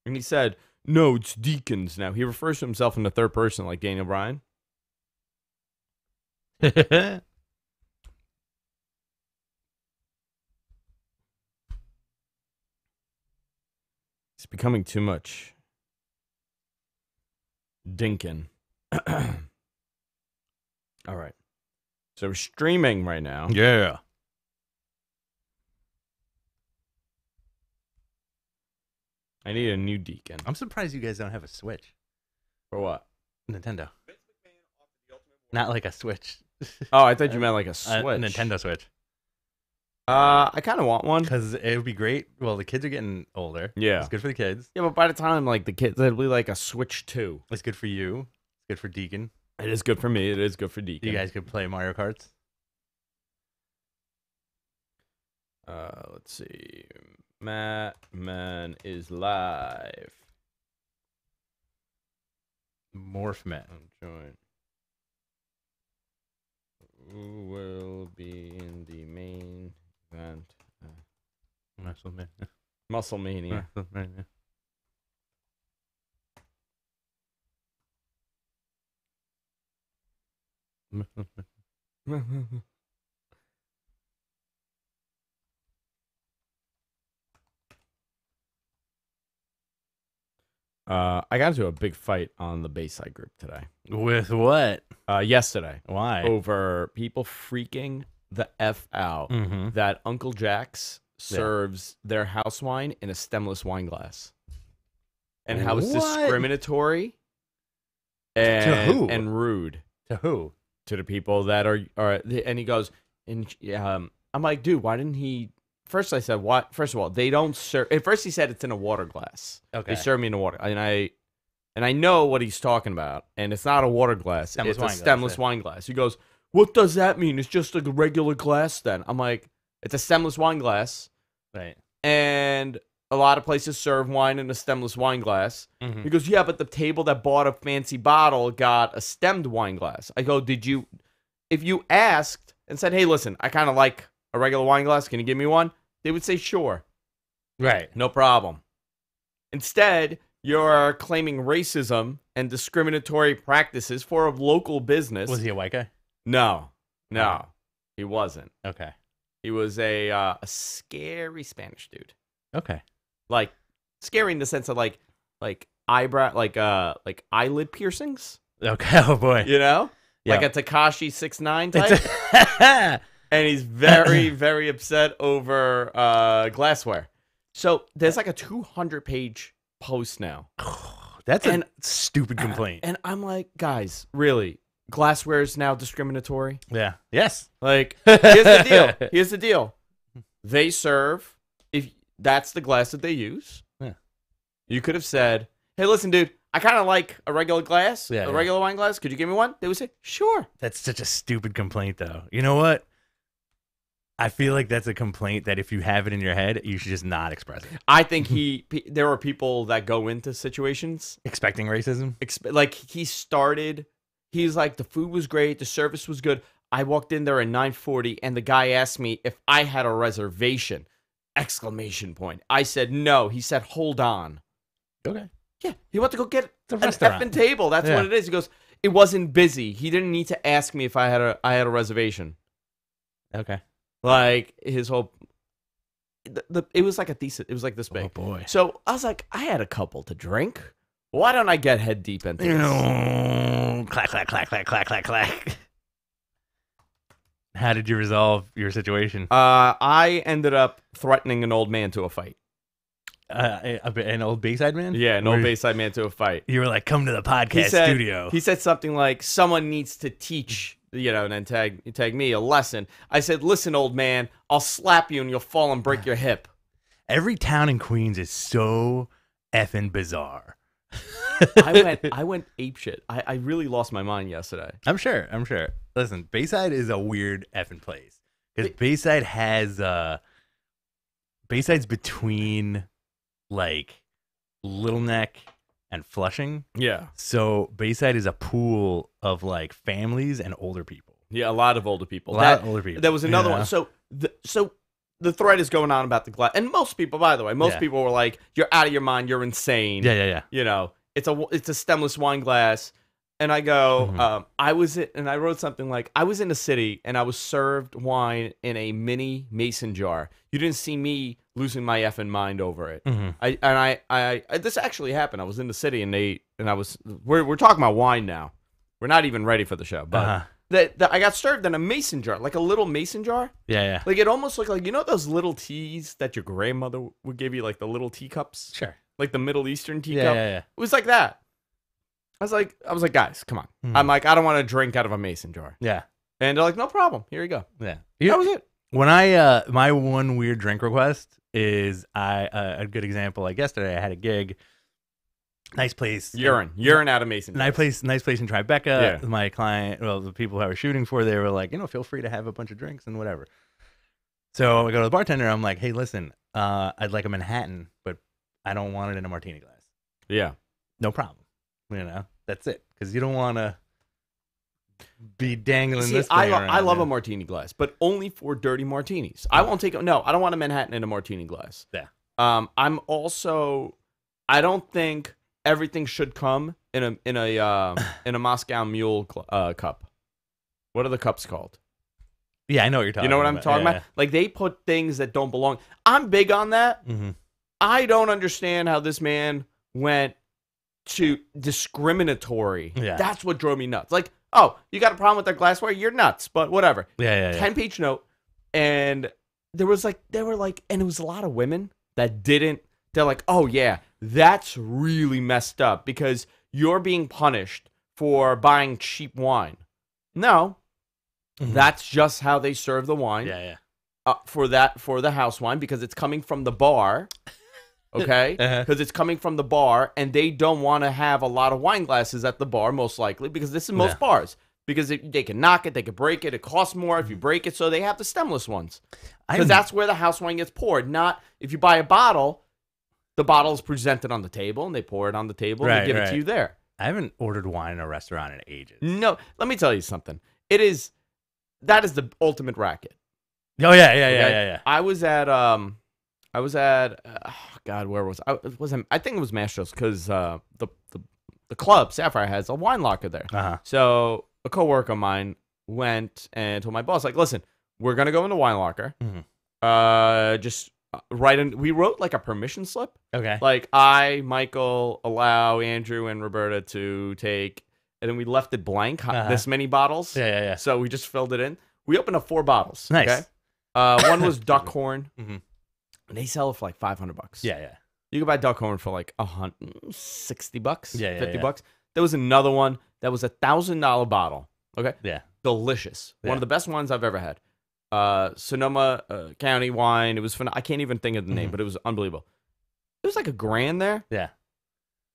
And he said, no, it's deacons now. He refers to himself in the third person like Daniel Bryan. It's becoming too much. Dinkin. All right. So we're streaming right now. Yeah. I need a new deacon. I'm surprised you guys don't have a Switch. For what? Nintendo. Not like a Switch. Oh, I thought you meant like a Switch. A Nintendo Switch. I kind of want one. Because it would be great. Well, the kids are getting older. Yeah. It's good for the kids. Yeah, but by the time, like, the kids, it'll be like a Switch 2. It's good for you. It's good for Deacon. It is good for me. It is good for Deacon. You guys could play Mario Karts. Let's see. McMahon is live. Morphman. Join. Who will be in the main event? Musclemania. I got into a big fight on the Bayside group today. With what? Yesterday. Why? Over people freaking the F out that Uncle Jack's serves their house wine in a stemless wine glass. And how it's discriminatory and rude. To who? To the people that are and he goes, and I'm like, dude, why didn't he? First I said, what? First of all, they don't serve. At first he said it's in a water glass. Okay. They serve me in a water, and I know what he's talking about, and it's not a water glass. It's a stemless wine glass. He goes, what does that mean? It's just a regular glass then. I'm like, it's a stemless wine glass. Right. And a lot of places serve wine in a stemless wine glass. He goes, yeah, but the table that bought a fancy bottle got a stemmed wine glass. I go, if you asked and said, hey, listen, I kind of like a regular wine glass, can you give me one? They would say, sure. Right. No problem. Instead, you're claiming racism and discriminatory practices for a local business. Was he a white guy? No, he wasn't. Okay. He was a scary Spanish dude. Okay. Like scary in the sense of like eyebrow, like eyelid piercings. Okay. Oh boy. You know, like a Tekashi 6ix9ine type. And he's very, very upset over Glassware. So there's like a 200-page post now. That's a stupid complaint. And I'm like, guys, really? Glassware is now discriminatory? Yeah. Yes. Like, here's the deal. Here's the deal. They serve, if that's the glass that they use. Yeah. You could have said, hey, listen, dude, I kind of like a regular glass, a regular wine glass. Could you give me one? They would say, sure. That's such a stupid complaint, though. You know what? I feel like that's a complaint that if you have it in your head, you should just not express it. I think there are people that go into situations expecting racism. Like he's like, the food was great, the service was good. I walked in there at 9:40, and the guy asked me if I had a reservation! Exclamation point. I said no. He said, hold on. Okay. Yeah, he went to go get an restaurant. effing table. That's what it is. He goes, it wasn't busy. He didn't need to ask me if I had a reservation. Okay. Like his whole, it was like it was like this big. Oh boy! So I was like, I had a couple to drink. Why don't I get head deep into this? Clack clack clack clack clack clack clack. How did you resolve your situation? I ended up threatening an old man to a fight. An old Bayside man? Yeah, an old Bayside man to a fight. You were like, come to the podcast studio. He said something like, someone needs to teach. And then tag me a lesson. I said, listen, old man, I'll slap you and you'll fall and break your hip. Every town in Queens is so effing bizarre. I went apeshit. I really lost my mind yesterday. I'm sure. Listen, Bayside is a weird effing place. Because Bayside has, Bayside's between, like, Little Neck and Flushing. Yeah. So Bayside is a pool of like families and older people. Yeah, a lot of older people. Older people. There was another one. So the thread is going on about the glass, and most people, by the way, people were like, "You're out of your mind. You're insane." Yeah. You know, it's a stemless wine glass. And I go, I wrote something like, I was in a city and I was served wine in a mini mason jar. You didn't see me losing my effing mind over it. I this actually happened. I was in the city and we're talking about wine now. We're not even ready for the show, but I got served in a mason jar, like a little mason jar. Yeah. Like it almost looked like, you know, those little teas that your grandmother would give you, like the little teacups? Sure. Like the Middle Eastern teacup. Yeah. It was like that. I was like, guys, come on. I'm like, I don't want to drink out of a mason jar. Yeah. And they're like, no problem. Here you go. Yeah. That was it. When my one weird drink request is a good example. Like yesterday, I had a gig. Nice place. Urine out of mason jars. Nice place in Tribeca. Yeah. My client, the people who I was shooting for, they were like, feel free to have a bunch of drinks and whatever. So I go to the bartender. I'm like, hey, listen, I'd like a Manhattan, but I don't want it in a martini glass. Yeah. No problem. That's it. Because you don't want to be dangling this thing around. I love a martini glass, but only for dirty martinis. I won't take it. No, I don't want a Manhattan in a martini glass. Yeah. I don't think everything should come in a Moscow Mule cup. What are the cups called? Yeah, I know what you're talking about. You know what I'm talking about? Like, they put things that don't belong. I'm big on that. Mm-hmm. I don't understand how this man went to discriminatory. Yeah. That's what drove me nuts. Like, oh, you got a problem with that glassware? You're nuts, but whatever. Yeah. 10-page note. And they were like, and it was a lot of women that didn't, they're like, oh yeah, that's really messed up because you're being punished for buying cheap wine. No, that's just how they serve the wine. Yeah. For the house wine, because it's coming from the bar. Okay, because it's coming from the bar, and they don't want to have a lot of wine glasses at the bar, most likely, because this is most bars. Because they can knock it, they can break it. It costs more if you break it, so they have the stemless ones. Because that's where the house wine gets poured. Not if you buy a bottle, the bottle is presented on the table, and they pour it on the table, and they give it to you there. I haven't ordered wine in a restaurant in ages. No, let me tell you something. That is the ultimate racket. Oh yeah. I was at God, where was I? I think it was Mastro's, because the club Sapphire has a wine locker there. So a coworker of mine went and told my boss, like, listen, we're gonna go in the wine locker. Just write in. We wrote like a permission slip. Okay. Like, I, Michael, allow Andrew and Roberta to take, and then we left it blank. This many bottles. Yeah. So we just filled it in. We opened up 4 bottles. Nice. Okay. One was Duckhorn. And they sell it for like $500. Yeah. You can buy Duckhorn for like $160, $50. There was another one that was $1,000 bottle. Okay. Yeah. Delicious. Yeah. One of the best ones I've ever had. Sonoma County wine. It was I can't even think of the name, but it was unbelievable. It was like $1,000 there. Yeah.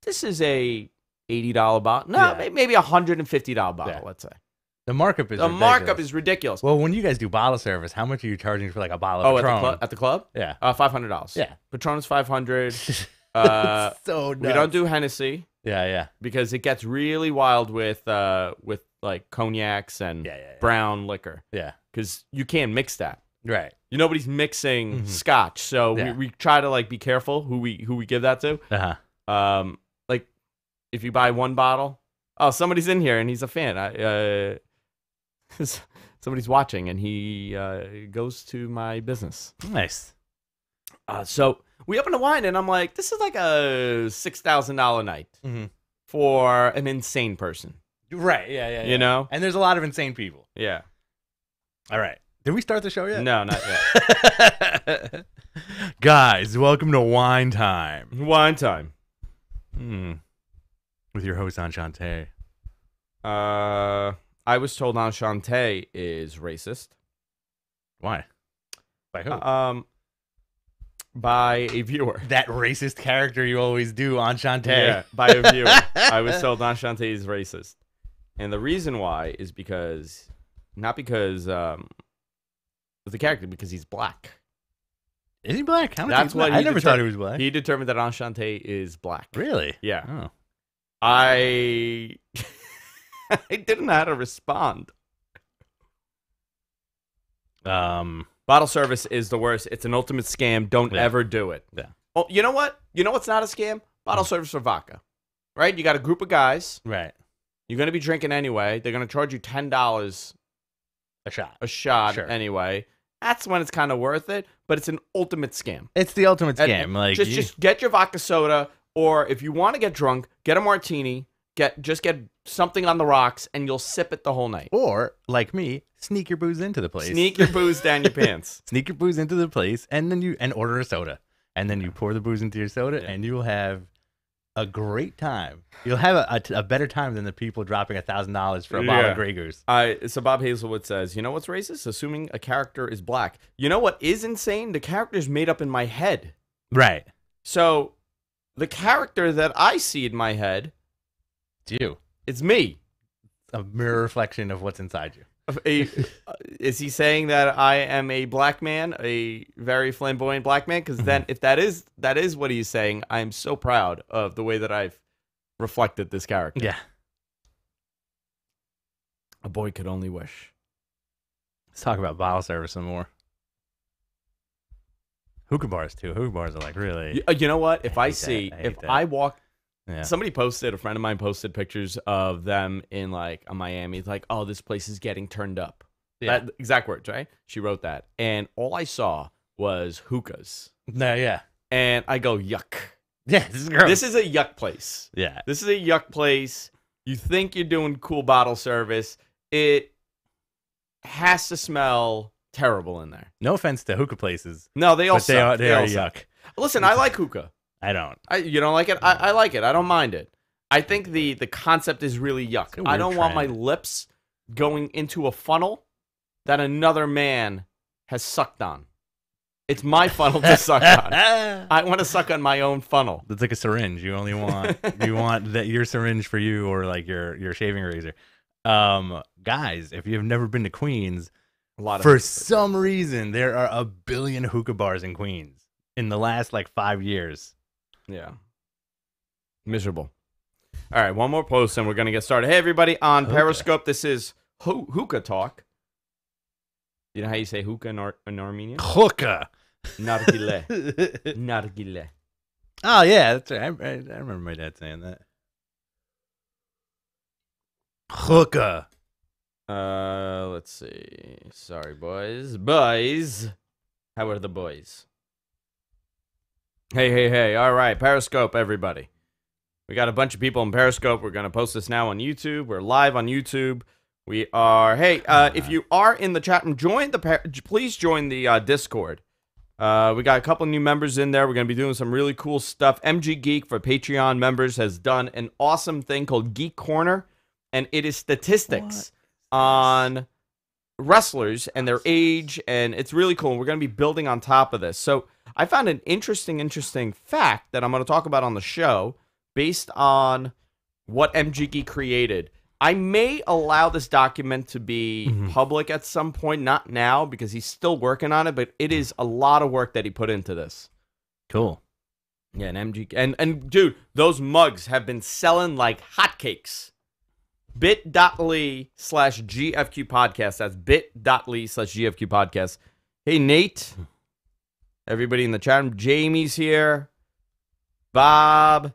This is a $80 bottle. No, maybe $150 bottle. Let's say. The markup is ridiculous. Well, when you guys do bottle service, how much are you charging for like a bottle of Patron? At the club? Yeah. $500. Yeah. Patron is $500. So nuts. We don't do Hennessy. Yeah. Because it gets really wild with like cognacs and brown liquor. Yeah. Because you can't mix that. Right. Nobody's mixing scotch, so we try to like be careful who we give that to. Like, if you buy one bottle, somebody's in here and he's a fan. Somebody's watching, and he goes to my business. Nice. So we open a wine, and I'm like, this is like a $6,000 night for an insane person. Right, yeah. You know? And there's a lot of insane people. Yeah. All right. Did we start the show yet? No, not yet. Guys, welcome to Wine Time. Wine Time. With your host, Enchante. I was told Enchante is racist. Why? By who? By a viewer. That racist character you always do, Enchante. Yeah, by a viewer. I was told Enchante is racist. And the reason why is because, not because of the character, because he's black. Is he black? That's what I never thought he was black. He determined that Enchante is black. Really? Yeah. Oh. I didn't know how to respond. Bottle service is the worst. It's an ultimate scam. Don't ever do it. Yeah. Oh, you know what? You know what's not a scam? Bottle service for vodka. Right? You got a group of guys. Right. You're going to be drinking anyway. They're going to charge you $10 a shot anyway. That's when it's kind of worth it, but it's an ultimate scam. It's the ultimate scam. And like just get your vodka soda, or if you want to get drunk, get a martini. Just get something on the rocks, and you'll sip it the whole night. Or, like me, sneak your booze into the place. Sneak your booze down your pants. Sneak your booze into the place, and then order a soda. And then you pour the booze into your soda, and you will have a great time. You'll have a better time than the people dropping $1,000 for a bottle of Grey Goose. So Bob Hazelwood says, you know what's racist? Assuming a character is black. You know what is insane? The character is made up in my head. Right. So the character that I see in my head... It's you. It's me. A mirror reflection of what's inside you. Is he saying that I am a black man, a very flamboyant black man? Because then, if that is what he's saying, I am so proud of the way that I've reflected this character. Yeah. A boy could only wish. Let's talk about bottle service some more. Hookah bars too. Hookah bars are like really. You know what? If I walk. Yeah. Somebody a friend of mine posted pictures of them in like Miami. It's like, oh, this place is getting turned up. Yeah. That exact words, right? She wrote that. And all I saw was hookahs. No, yeah. And I go, yuck. Yeah, this is gross. This is a yuck place. Yeah. This is a yuck place. You think you're doing cool bottle service. It has to smell terrible in there. No offense to hookah places. No, they all suck. They are yuck. Listen, I like hookah. I don't. You don't like it? I like it. I don't mind it. I think the concept is really yuck. I don't want my lips going into a funnel that another man has sucked on. It's my funnel to suck on. I want to suck on my own funnel. It's like a syringe. You only want your syringe for you, or like your shaving razor. Guys, if you've never been to Queens, for some reason there are a billion hookah bars in Queens in the last like 5 years. Yeah. Miserable. All right, one more post and we're going to get started. Hey, everybody, on Periscope, this is Hookah Talk. You know how you say hookah in Armenian? Hookah. Nargile. Nargile. Oh, yeah, that's right. I remember my dad saying that. Hookah. Let's see. Sorry, boys. Boys. How are the boys? Hey. All right, Periscope, everybody. We got a bunch of people in Periscope. We're going to post this now on YouTube. We're live on YouTube. We are, if you are in the chat room, please join the Discord. We got a couple new members in there. We're going to be doing some really cool stuff. MG Geek for Patreon members has done an awesome thing called Geek Corner, and it is statistics on wrestlers and their age, and it's really cool. We're going to be building on top of this. So I found an interesting fact that I'm going to talk about on the show based on what MG Geek created. I may allow this document to be public at some point, not now because he's still working on it, but it is a lot of work that he put into this. Cool. Yeah, and MG and dude, those mugs have been selling like hotcakes. bit.ly/GFQ podcast. That's bit.ly/GFQ podcast. Hey, Nate. Everybody in the chat room. Jamie's here. Bob.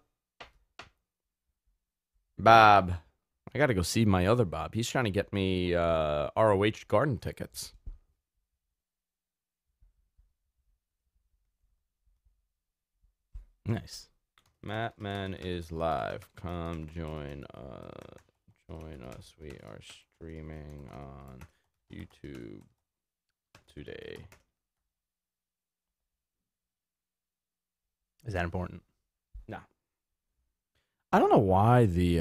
I got to go see my other Bob. He's trying to get me ROH garden tickets. Nice. Mattman is live. Come join us. We are streaming on YouTube today. Is that important? No. I don't know why the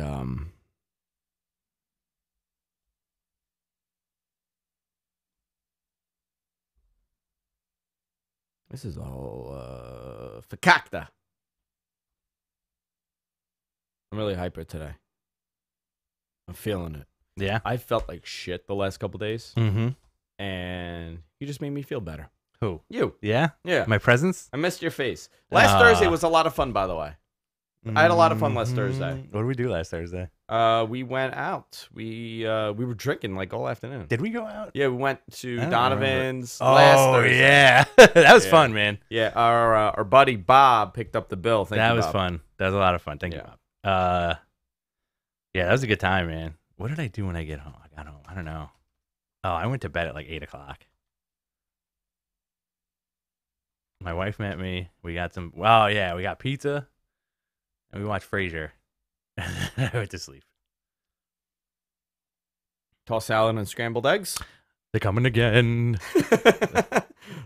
this is all fakakta. I'm really hyper today. I'm feeling it. Yeah. I felt like shit the last couple days. Mm-hmm. And you just made me feel better. Who? You. Yeah? Yeah. My presence? I missed your face. Last Thursday was a lot of fun, by the way. I had a lot of fun last Thursday. What did we do last Thursday? We went out. We were drinking like all afternoon. Did we go out? Yeah, we went to Donovan's last Thursday. Yeah. That was fun, man. Yeah, our buddy Bob picked up the bill. That was fun. That was a lot of fun. Thank you, Bob. Yeah, that was a good time, man. What did I do when I got home? I don't know. Oh, I went to bed at like 8 o'clock. My wife met me. We got we got pizza, and we watched Frasier. I went to sleep. Tossed salad and scrambled eggs. They're coming again.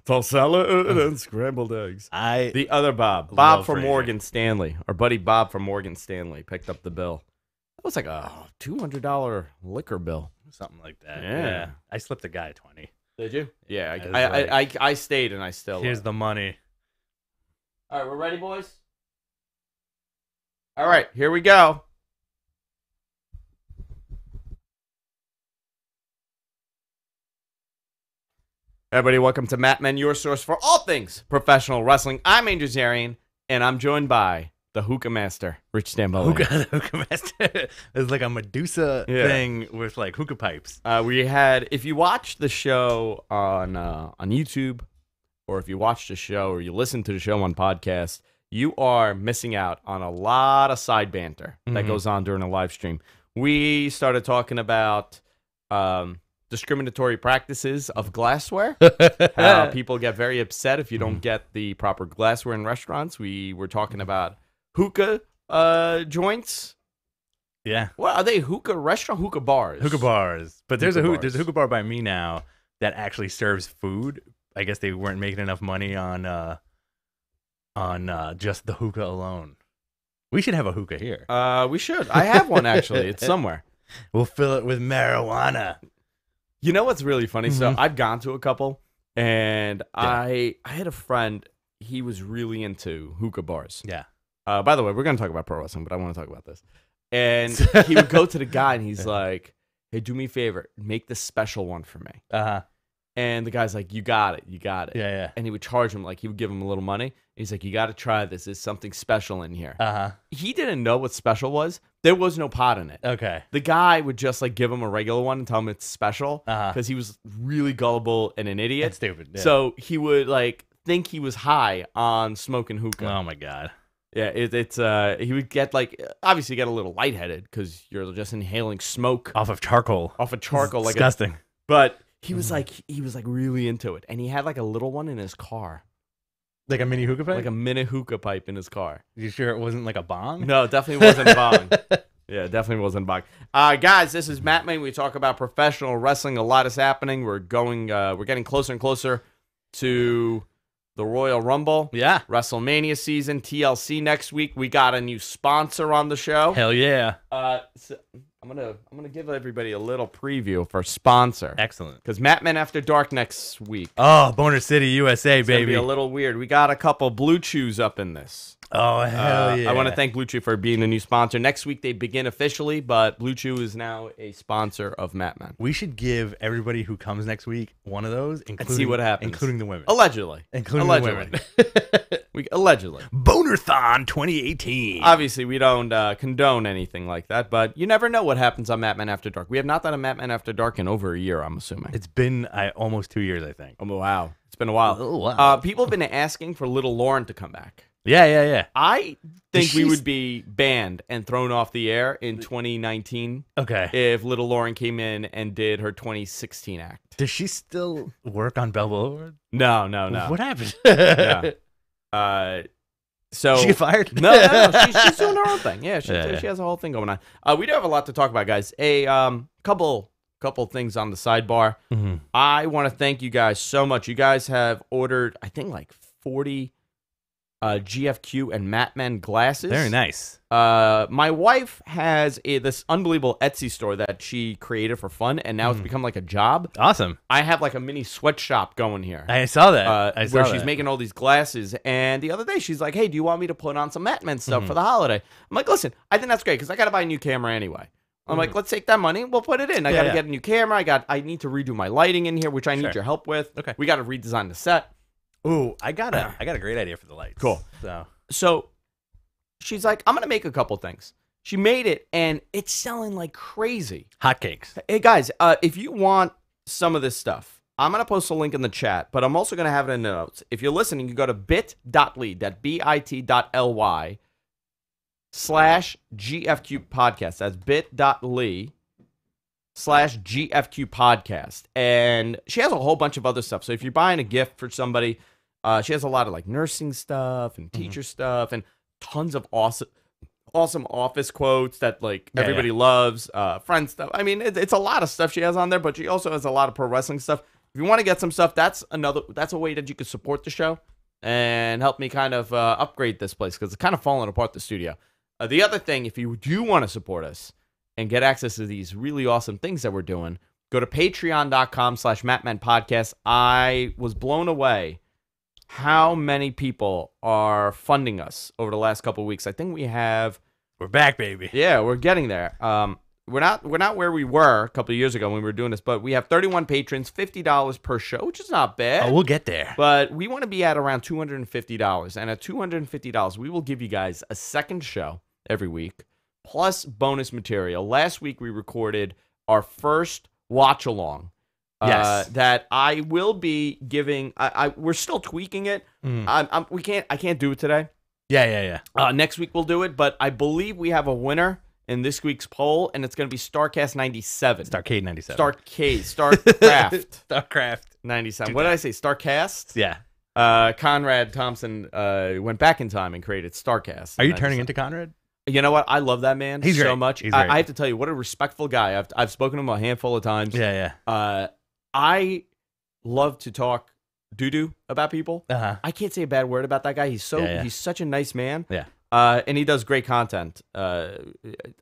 Tossed salad and scrambled eggs. The other Bob from Morgan Stanley, our buddy Bob from Morgan Stanley, picked up the bill. That was like a $200 liquor bill, something like that. Yeah. I slipped a guy 20. Did you? Yeah, I stayed and I still. Here's the money. All right, we're ready, boys? All right, here we go. Everybody, welcome to Matt Men, your source for all things professional wrestling. I'm Andrew Zarian, and I'm joined by the Hookah Master, Rich Stambolin. The Hookah Master. It's like a Medusa thing with like hookah pipes. If you watch the show on YouTube, or if you watch the show or you listen to the show on podcast, you are missing out on a lot of side banter that goes on during a live stream. We started talking about discriminatory practices of glassware. How people get very upset if you don't get the proper glassware in restaurants. We were talking about hookah joints. Yeah. What are they? Hookah restaurant? Hookah bars? Hookah bars. But there's a hookah bar by me now that actually serves food. I guess they weren't making enough money on just the hookah alone. We should have a hookah here. We should. I have one actually. It's somewhere. We'll fill it with marijuana. You know what's really funny? So I've gone to a couple, and I had a friend. He was really into hookah bars. Yeah. By the way, we're going to talk about pro wrestling, but I want to talk about this. And he would go to the guy, and he's like, "Hey, do me a favor. Make the special one for me." And the guy's like, you got it. Yeah. And he would charge him, like, he would give him a little money. He's like, you got to try this. There's something special in here. He didn't know what special was. There was no pot in it. Okay. The guy would just, like, give him a regular one and tell him it's special because he was really gullible and an idiot. That's stupid. Yeah. So he would, like, think he was high on smoking hookah. Oh, my God. Yeah, he would get, like, obviously get a little lightheaded because you're just inhaling smoke. Off of charcoal. Like disgusting. But he was like really into it, and he had like a little one in his car, like a mini hookah pipe, like a mini hookah pipe in his car. You sure it wasn't like a bong? No, it definitely wasn't a bong. Yeah, definitely wasn't a bong. Guys, this is Matt Main. We talk about professional wrestling. A lot is happening. We're getting closer and closer to the Royal Rumble. Yeah, WrestleMania season, TLC next week. We got a new sponsor on the show. Hell yeah. So I'm gonna give everybody a little preview for sponsor. Excellent. Because Matt Men After Dark next week. Oh, Boner City, USA, it's baby. Gonna be a little weird. We got a couple Blue Chews up in this. Oh, hell yeah. I want to thank Blue Chew for being a new sponsor. Next week they begin officially, but Blue Chew is now a sponsor of Matt Men. We should give everybody who comes next week one of those, including, and see what happens. Including the women. Allegedly. Including the women. Allegedly. Bonerthon 2018. Obviously, we don't condone anything like that, but you never know what happens on Matt Men After Dark. We have not done a Matt Men After Dark in over a year, I'm assuming. It's been almost 2 years, I think. Oh, wow. It's been a while. Oh, wow. People have been asking for Little Lauren to come back. Yeah. I think we would be banned and thrown off the air in 2019. Okay. If Little Lauren came in and did her 2016 act. Does she still work on Bell Boulevard? No. What happened? Yeah. So she get fired? No. She's doing her own thing. Yeah, she has a whole thing going on. We do have a lot to talk about, guys. A couple things on the sidebar. I want to thank you guys so much. You guys have ordered, I think, like 40 GFQ and Matt Men glasses. Very nice. My wife has this unbelievable Etsy store that she created for fun, and now it's become like a job. Awesome. I have like a mini sweatshop going here. I saw that. Where she's making all these glasses. And the other day, she's like, hey, do you want me to put on some Matt Men stuff for the holiday? I'm like, listen, I think that's great because I got to buy a new camera anyway. I'm like, let's take that money. We'll put it in. I got to get a new camera. I need to redo my lighting in here, which I need your help with. Okay. We got to redesign the set. Ooh, I got a great idea for the lights. Cool. So she's like, I'm going to make a couple things. She made it, and it's selling like crazy. Hotcakes. Hey, guys, if you want some of this stuff, I'm going to post a link in the chat, but I'm also going to have it in the notes. If you're listening, you go to bit.ly, that's bit.ly /GFQ podcast. That's bit.ly /GFQ podcast. And she has a whole bunch of other stuff. So if you're buying a gift for somebody, she has a lot of like nursing stuff and teacher stuff and tons of awesome office quotes that like everybody loves, friend stuff. I mean, it's a lot of stuff she has on there, but she also has a lot of pro wrestling stuff. If you want to get some stuff, that's a way that you could support the show and help me kind of upgrade this place because it's kind of falling apart, the studio. The other thing, if you do want to support us and get access to these really awesome things that we're doing, go to patreon.com/MattManPodcast. I was blown away how many people are funding us over the last couple of weeks. I think we're back, baby. Yeah, we're getting there. We're not where we were a couple of years ago when we were doing this, but we have 31 patrons, $50 per show, which is not bad. Oh, we'll get there. But we want to be at around $250, and at $250, we will give you guys a second show every week, plus bonus material. Last week we recorded our first watch along. Yes. That I will be giving. We're still tweaking it. I can't do it today. Yeah. Next week we'll do it, but I believe we have a winner in this week's poll, and it's going to be Starcast 97. Starcade 97. Starcraft. Starcraft 97. What did I say? Starcast? Yeah. Conrad Thompson went back in time and created Starcast. Are you turning into Conrad? You know what? I love that man He's so great. much. He's great. I have to tell you, what a respectful guy. I've spoken to him a handful of times. Yeah. I love to talk doo-doo about people. Uh-huh. I can't say a bad word about that guy. He's he's such a nice man. Yeah. And he does great content.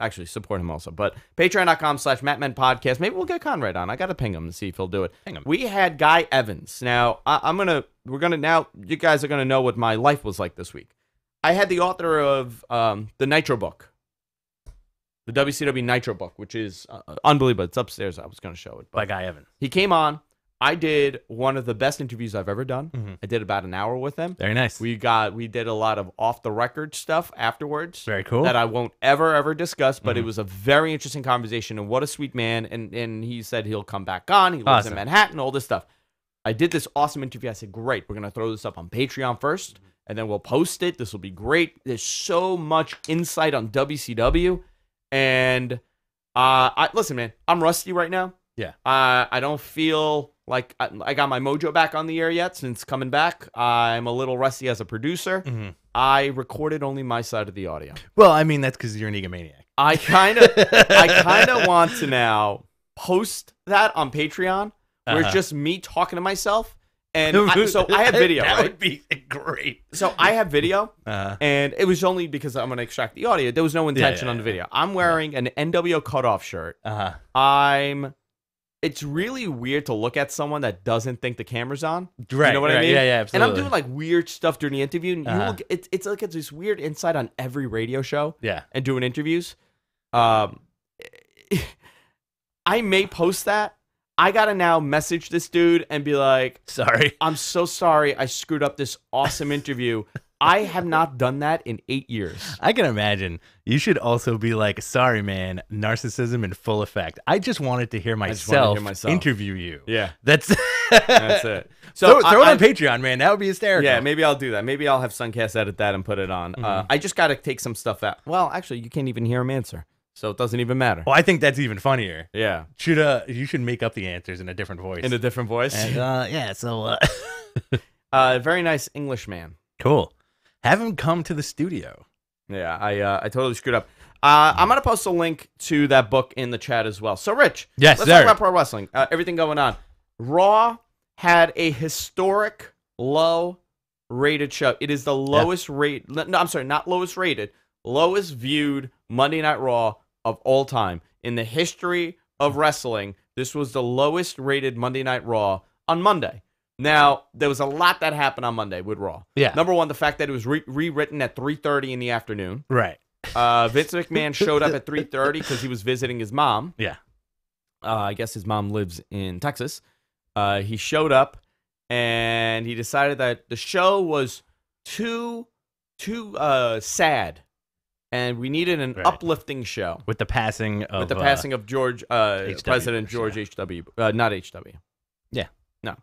Actually, support him also. But patreon.com/MattManPodcast. Maybe we'll get Conrad on. I got to ping him to see if he'll do it. Ping him. We had Guy Evans. Now, you guys are going to know what my life was like this week. I had the author of the Nitro book. The WCW Nitro book, which is unbelievable. It's upstairs. I was going to show it. By Guy Evans. He came on. I did one of the best interviews I've ever done. Mm-hmm. I did about an hour with him. Very nice. We did a lot of off the record stuff afterwards. Very cool. That I won't ever discuss, but it was a very interesting conversation, and what a sweet man. And he said he'll come back on. He lives in Manhattan, all this stuff. I did this awesome interview. I said, great, we're going to throw this up on Patreon first, and then we'll post it. This will be great. There's so much insight on WCW. And listen, man, I'm rusty right now. Yeah. I don't feel like I got my mojo back on the air yet since coming back. I'm a little rusty as a producer. Mm-hmm. I recorded only my side of the audio. Well, I mean, that's because you're an egomaniac. I kind of want to now post that on Patreon where it's just me talking to myself. And so I have video, that right? would be great. So I have video, and it was only because I'm going to extract the audio. There was no intention on the video. I'm wearing an NWO cutoff shirt. It's really weird to look at someone that doesn't think the camera's on. Right, you know what I mean? Yeah, absolutely. And I'm doing like weird stuff during the interview. And it's like it's this weird insight on every radio show. Yeah. And doing interviews. I may post that. I gotta now message this dude and be like, sorry. I'm so sorry I screwed up this awesome interview. I have not done that in 8 years. I can imagine. You should also be like, sorry, man, narcissism in full effect. I just wanted to hear myself interview you. Yeah. That's it. So throw it on Patreon, man. That would be hysterical. Yeah, maybe I'll do that. Maybe I'll have Suncast edit that and put it on. I just got to take some stuff out. Well, actually, you can't even hear him answer. So it doesn't even matter. Well, I think that's even funnier. Yeah. You should make up the answers in a different voice. In a different voice? And, very nice English man. Cool. Have him come to the studio. Yeah, I totally screwed up. I'm going to post a link to that book in the chat as well. So, Rich, let's talk about pro wrestling. Everything going on. Raw had a historic low-rated show. It is the lowest rated. No, I'm sorry, not lowest rated. Lowest viewed Monday Night Raw of all time. In the history of wrestling, this was the lowest rated Monday Night Raw on Monday. Now, there was a lot that happened on Monday with Raw. Yeah. Number one, the fact that it was rewritten at 3:30 in the afternoon. Right. Vince McMahon showed up at 3:30 because he was visiting his mom. Yeah. I guess his mom lives in Texas. He showed up, and he decided that the show was too sad and we needed an uplifting show with the passing of George President George H.W. Not H.W. Yeah. No.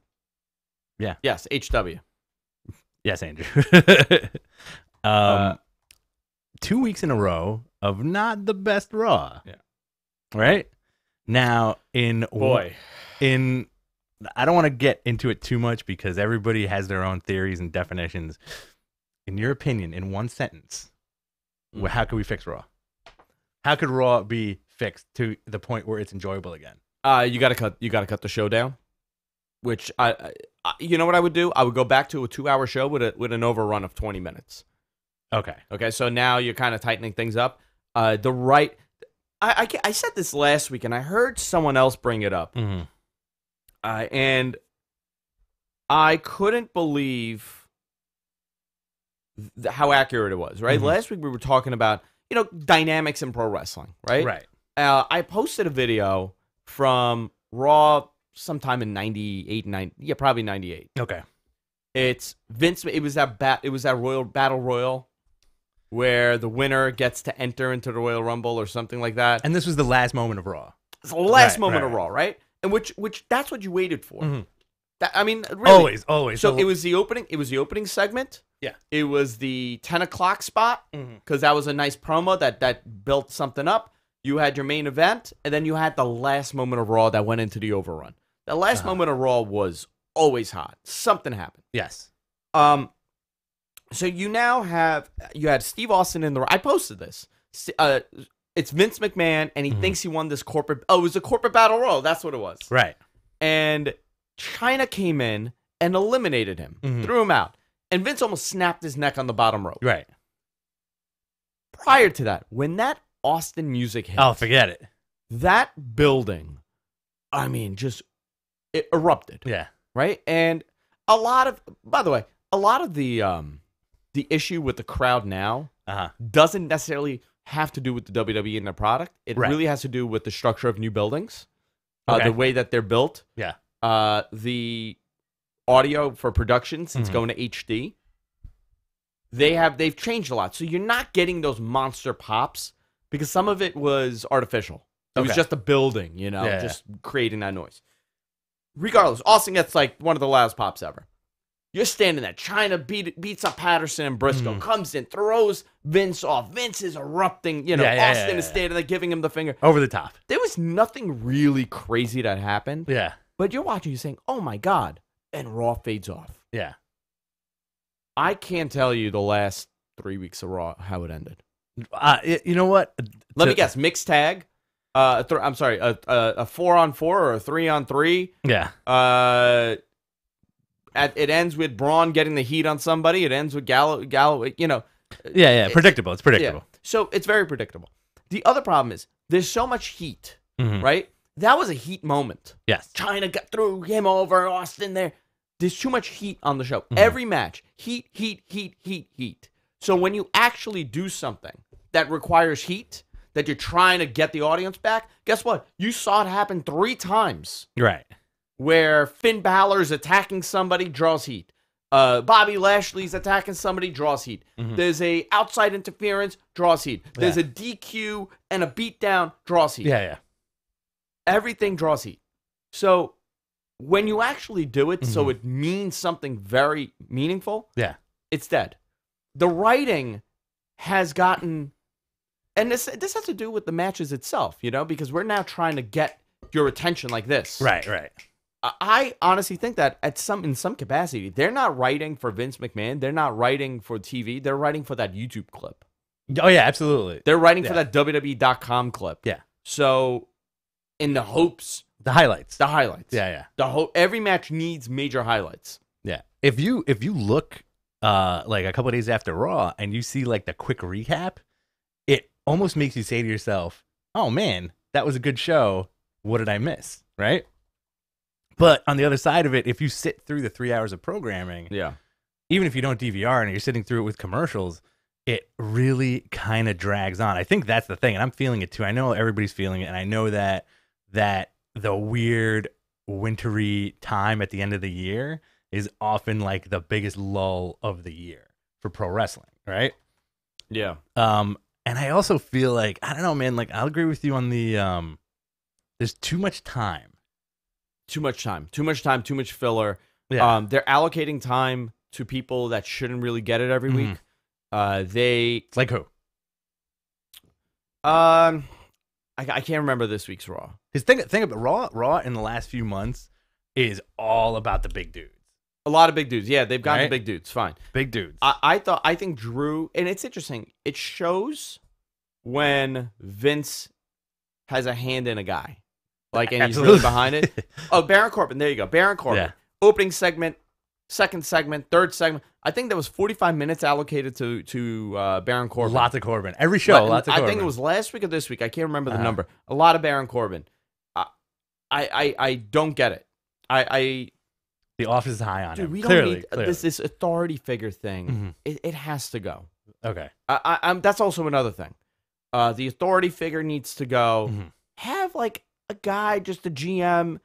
Yeah. Yes, H.W. Yes, Andrew. 2 weeks in a row of not the best Raw. Yeah. Right? Now, I don't want to get into it too much because everybody has their own theories and definitions. In your opinion, in one sentence, how could we fix Raw? How could Raw be fixed to the point where it's enjoyable again? You got to cut the show down. Which you know what I would do? I would go back to a 2-hour show with an overrun of 20 minutes. Okay. So now you're kind of tightening things up. I said this last week, and I heard someone else bring it up, and I couldn't believe how accurate it was. Right. Last week we were talking about dynamics in pro wrestling. Right. Right. I posted a video from Raw sometime in 98, probably 98. Okay. It's Vince. It was that Royal Battle Royal where the winner gets to enter into the Royal Rumble or something like that. And this was the last moment of Raw. It's the last moment of Raw, right? And which that's what you waited for. Really, always. So it was the opening. It was the opening segment. Yeah. It was the 10 o'clock spot because that was a nice promo that built something up. You had your main event, and then you had the last moment of Raw that went into the overrun. The last moment of Raw was always hot. Something happened. Yes. So you had Steve Austin in the. I posted this. It's Vince McMahon, and he thinks he won this corporate. Oh, it was a corporate battle royal. That's what it was. Right. And China came in and eliminated him, threw him out, and Vince almost snapped his neck on the bottom rope. Right. Prior to that, when that Austin music hit, forget it. That building, I mean, it erupted. Yeah. Right. And by the way, a lot of the issue with the crowd now doesn't necessarily have to do with the WWE and their product. It really has to do with the structure of new buildings, the way that they're built. Yeah. The audio for production, since going to HD, they've changed a lot. So you're not getting those monster pops because some of it was artificial. It was just a building, just creating that noise. Regardless, Austin gets like one of the loudest pops ever. You're standing there. China beats up Patterson and Briscoe. Comes in, throws Vince off. Vince is erupting. Austin is standing there giving him the finger. Over the top. There was nothing really crazy that happened. Yeah. But you're watching, you're saying, oh my God. And Raw fades off. Yeah. I can't tell you the last 3 weeks of Raw, how it ended. You know what? Let me guess. Mixed tag. I'm sorry. A 4-on-4 or a 3-on-3. Yeah. It ends with Braun getting the heat on somebody. It ends with Galloway. Yeah. Predictable. It's predictable. Yeah. So it's very predictable. The other problem is there's so much heat, right? That was a heat moment. Yes. China threw him over, Austin there. There's too much heat on the show. Every match, heat. So when you actually do something that requires heat, that you're trying to get the audience back, guess what? You saw it happen 3 times. Right. Where Finn Balor's attacking somebody, draws heat. Bobby Lashley's attacking somebody, draws heat. There's a outside interference, draws heat. There's a DQ and a beatdown, draws heat. Yeah. Everything draws heat. So when you actually do it, so it means something very meaningful, it's dead. The writing has gotten, and this has to do with the matches itself, because we're now trying to get your attention like this. Right. I honestly think that in some capacity, they're not writing for Vince McMahon. They're not writing for TV. They're writing for that YouTube clip. Oh, yeah, absolutely. They're writing for that WWE.com clip. Yeah. So in the hopes. The highlights. Yeah. Every match needs major highlights. Yeah. If you look like a couple of days after Raw and you see like the quick recap, it almost makes you say to yourself, oh, man, that was a good show. What did I miss? Right? But on the other side of it, if you sit through the 3 hours of programming, even if you don't DVR and you're sitting through it with commercials, it really kind of drags on. I think that's the thing, and I'm feeling it too. I know everybody's feeling it, and I know that the weird wintry time at the end of the year is often like the biggest lull of the year for pro wrestling, right? Yeah. And I also feel like, I don't know, man, like I'll agree with you on the there's too much time. Too much time, too much filler. Yeah. They're allocating time to people that shouldn't really get it every week. They like who? I can't remember this week's Raw. Because think about Raw in the last few months is all about the big dudes. A lot of big dudes. Yeah, they've gotten the big dudes. Fine. Big dudes. I think Drew, and it's interesting. It shows when Vince has a hand in a guy. Like, and he's really behind it. Oh, Baron Corbin. There you go. Baron Corbin. Yeah. Opening segment, second segment, third segment. I think there was 45 minutes allocated to Baron Corbin. Lots of Corbin. Every show, lots of Corbin. I think it was last week or this week. I can't remember the number. A lot of Baron Corbin. I don't get it. The office is high on him. We clearly, don't need this authority figure thing. It has to go. Okay. That's also another thing. The authority figure needs to go. Have like a guy, just a GM,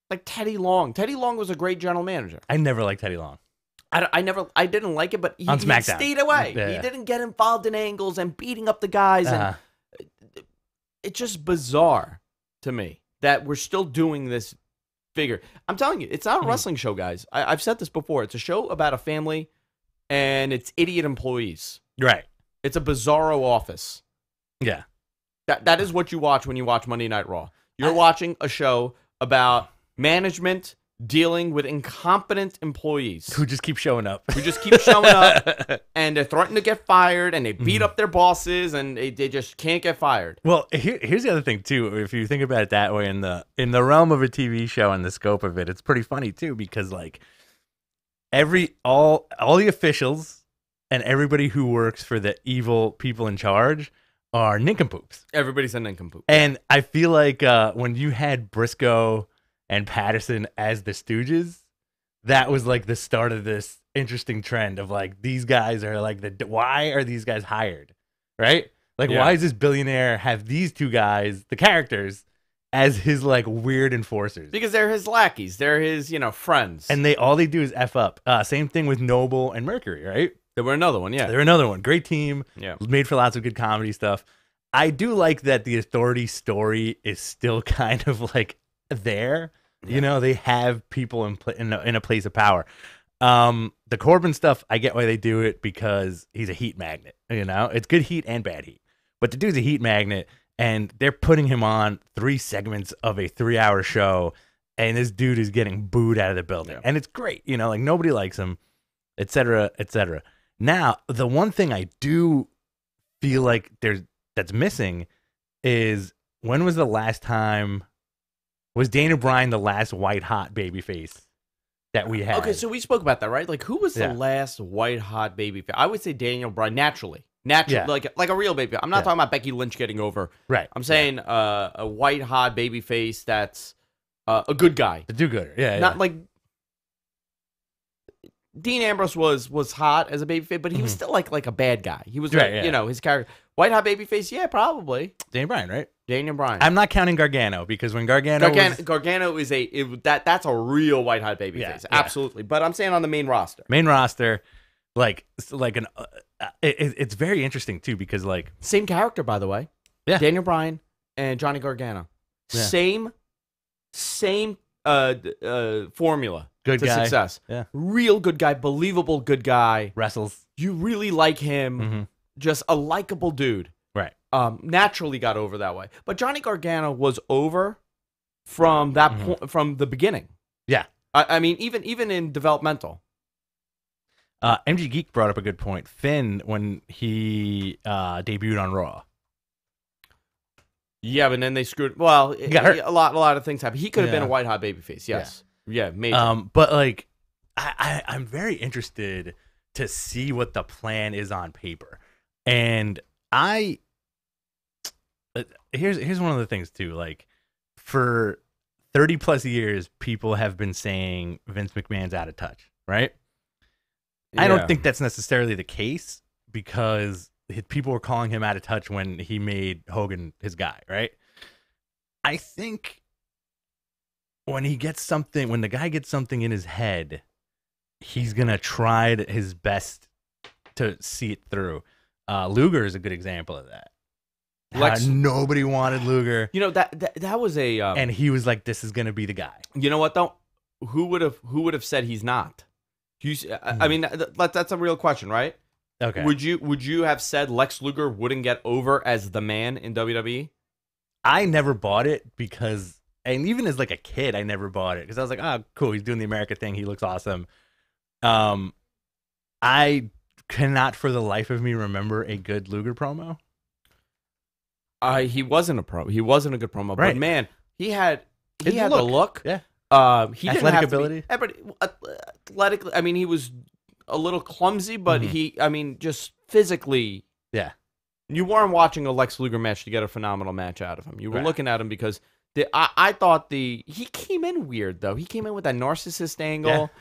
like Teddy Long. Teddy Long was a great general manager. I never liked Teddy Long. I didn't like it, but he stayed away. Yeah, he didn't get involved in angles and beating up the guys. And it's just bizarre to me that we're still doing this figure. I'm telling you, it's not a wrestling show, guys. I've said this before. It's a show about a family and it's idiot employees. Right. It's a bizarro office. Yeah. That is what you watch when you watch Monday Night Raw. You're watching a show about management dealing with incompetent employees who just keep showing up. And they're threatening to get fired, and they beat up their bosses, and they just can't get fired. Well, here's the other thing too. If you think about it that way, in the realm of a TV show and the scope of it, it's pretty funny too, because like all the officials and everybody who works for the evil people in charge are nincompoops. Everybody's a nincompoop. And I feel like when you had Briscoe and Patterson as the Stooges, that was like the start of this interesting trend of like, these guys are like, why are these guys hired? Right? Like, why does this billionaire have these two guys, the characters, as his like weird enforcers? Because they're his lackeys. They're his, friends. And all they do is F up. Same thing with Noble and Mercury, right? They were another one, yeah. They're another one. Great team. Yeah. Made for lots of good comedy stuff. I do like that the Authority story is still kind of like there. Yeah. They have people in a place of power. The Corbin stuff, I get why they do it, because he's a heat magnet. It's good heat and bad heat. But the dude's a heat magnet, and they're putting him on 3 segments of a 3-hour show, and this dude is getting booed out of the building. Yeah. And it's great. Like nobody likes him, et cetera, et cetera. Now, the one thing I do feel like that's missing is, when was the last time, was Daniel Bryan the last white hot babyface that we had? Okay, so we spoke about that, right? Like, who was the last white hot babyface? I would say Daniel Bryan, naturally, like a real baby. I'm not talking about Becky Lynch getting over. Right. I'm saying a white hot babyface that's a good guy, the do-gooder. Yeah, not like. Dean Ambrose was hot as a babyface, but he was still like a bad guy. He was his character. White hot babyface, yeah, probably. Daniel Bryan, right? Daniel Bryan. I'm not counting Gargano, because when Gargano is that's a real white hot babyface, absolutely. But I'm saying on the main roster, it's very interesting too, because like, same character, by the way. Yeah, Daniel Bryan and Johnny Gargano, same formula. Good guy. Success. Yeah. Real good guy, believable good guy. Wrestles. You really like him. Just a likable dude. Right. Naturally got over that way. But Johnny Gargano was over from that point, from the beginning. Yeah. I mean, even in developmental. MG Geek brought up a good point. Finn, when he debuted on Raw. Yeah, but then they screwed. Well, he got hurt. A lot of things happened. He could have been a white hot babyface. Yes. Yeah, maybe. But like, I'm very interested to see what the plan is on paper. And here's one of the things too. Like, for 30 plus years, people have been saying Vince McMahon's out of touch, right? Yeah. I don't think that's necessarily the case, because people were calling him out of touch when he made Hogan his guy, right? I think when the guy gets something in his head, he's gonna try his best to see it through. Luger is a good example of that. Nobody wanted Luger. You know that was a and he was like, "This is gonna be the guy." You know what though? Who would have said he's not? I mean, that's a real question, right? Okay. Would you have said Lex Luger wouldn't get over as the man in WWE? I never bought it because, and even as like a kid, I never bought it because I was like, "Oh, cool, he's doing the America thing. He looks awesome." I cannot for the life of me remember a good Luger promo. He wasn't a pro. He wasn't a good promo, right. But man, he had the look. Yeah. He didn't athletic have ability. Athletically, I mean, he was a little clumsy, but just physically. Yeah. You weren't watching a Lex Luger match to get a phenomenal match out of him. You were looking at him because I thought he came in weird though. He came in with that narcissist angle.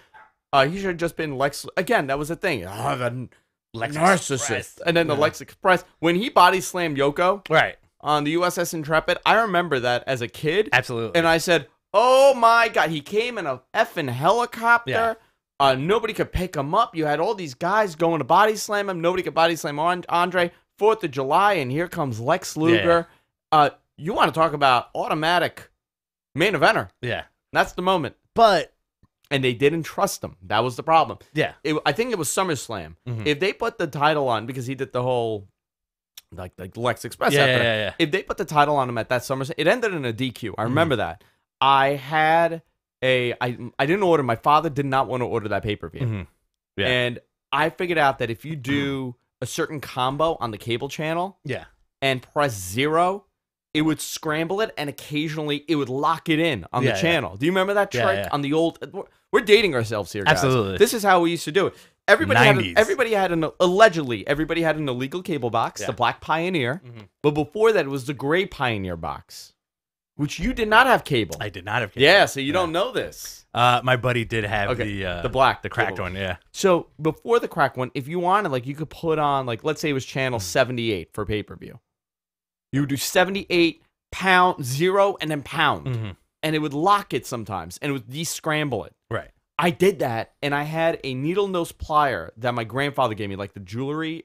Yeah. He should have just been Lex. Again, that was the thing. The Lex narcissist, Express. And then the Lex Express when he body slammed Yoko. Right. On the USS Intrepid, I remember that as a kid. Absolutely. And I said, "Oh my God!" He came in a effing helicopter. Yeah. Nobody could pick him up. You had all these guys going to body slam him. Nobody could body slam Andre. 4th of July, and here comes Lex Luger. Yeah. You want to talk about automatic main eventer? Yeah, that's the moment. And they didn't trust him. That was the problem. Yeah, I think it was SummerSlam. Mm-hmm. If they put the title on, because he did the whole like Lex Express. Yeah. If they put the title on him at that SummerSlam, it ended in a DQ. I remember that. I had I didn't order. My father did not want to order that pay-per-view. Mm-hmm. Yeah. And I figured out that if you do a certain combo on the cable channel, and press 0, it would scramble it, and occasionally it would lock it in on the channel. Do you remember that trick on the old? We're dating ourselves here, guys. Absolutely. This is how we used to do it. Everybody had an illegal cable box, the Black Pioneer, but before that it was the Gray Pioneer box, which you did not have cable. I did not have cable. Yeah, so you don't know this. My buddy did have the cracked one, yeah. So before the cracked one, if you wanted, like, you could put on, like, let's say it was channel 78 for pay-per-view. You would do 78, pound, 0, and then pound. And it would lock it sometimes, and it would de-scramble it. Right. I did that, and I had a needle nose plier that my grandfather gave me, like the jewelry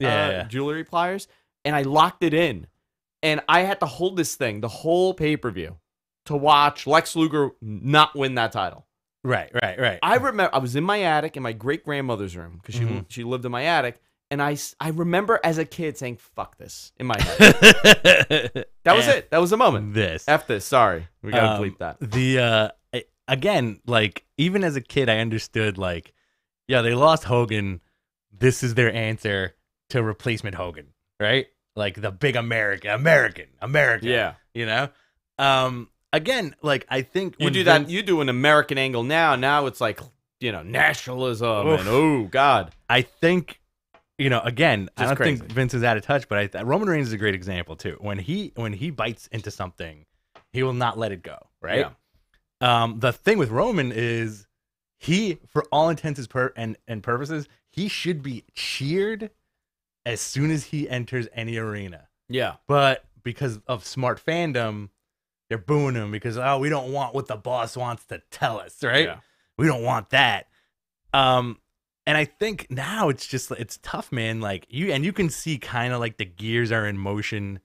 pliers, and I locked it in. And I had to hold this thing the whole pay-per-view to watch Lex Luger not win that title. Right. I remember I was in my attic in my great-grandmother's room because she lived in my attic, and I remember as a kid saying, "Fuck this," in my head. That was it. That was the moment. F this. Sorry. We got to bleep that. Again, like, even as a kid, I understood, like, they lost Hogan. This is their answer to replacement Hogan, right? Like, the big American. Yeah. You know? Again, like, I think when you do that, you do an American angle now. Now it's like, nationalism and oh God. I think, again, I don't think Vince is out of touch, but Roman Reigns is a great example too. When he bites into something, he will not let it go, right? Yeah. The thing with Roman is he, for all intents and purposes, he should be cheered as soon as he enters any arena. Yeah. But because of smart fandom, they're booing him because, we don't want what the boss wants to tell us, right? Yeah. We don't want that. And I think now it's tough, man. Like, you can see kind of like the gears are in motion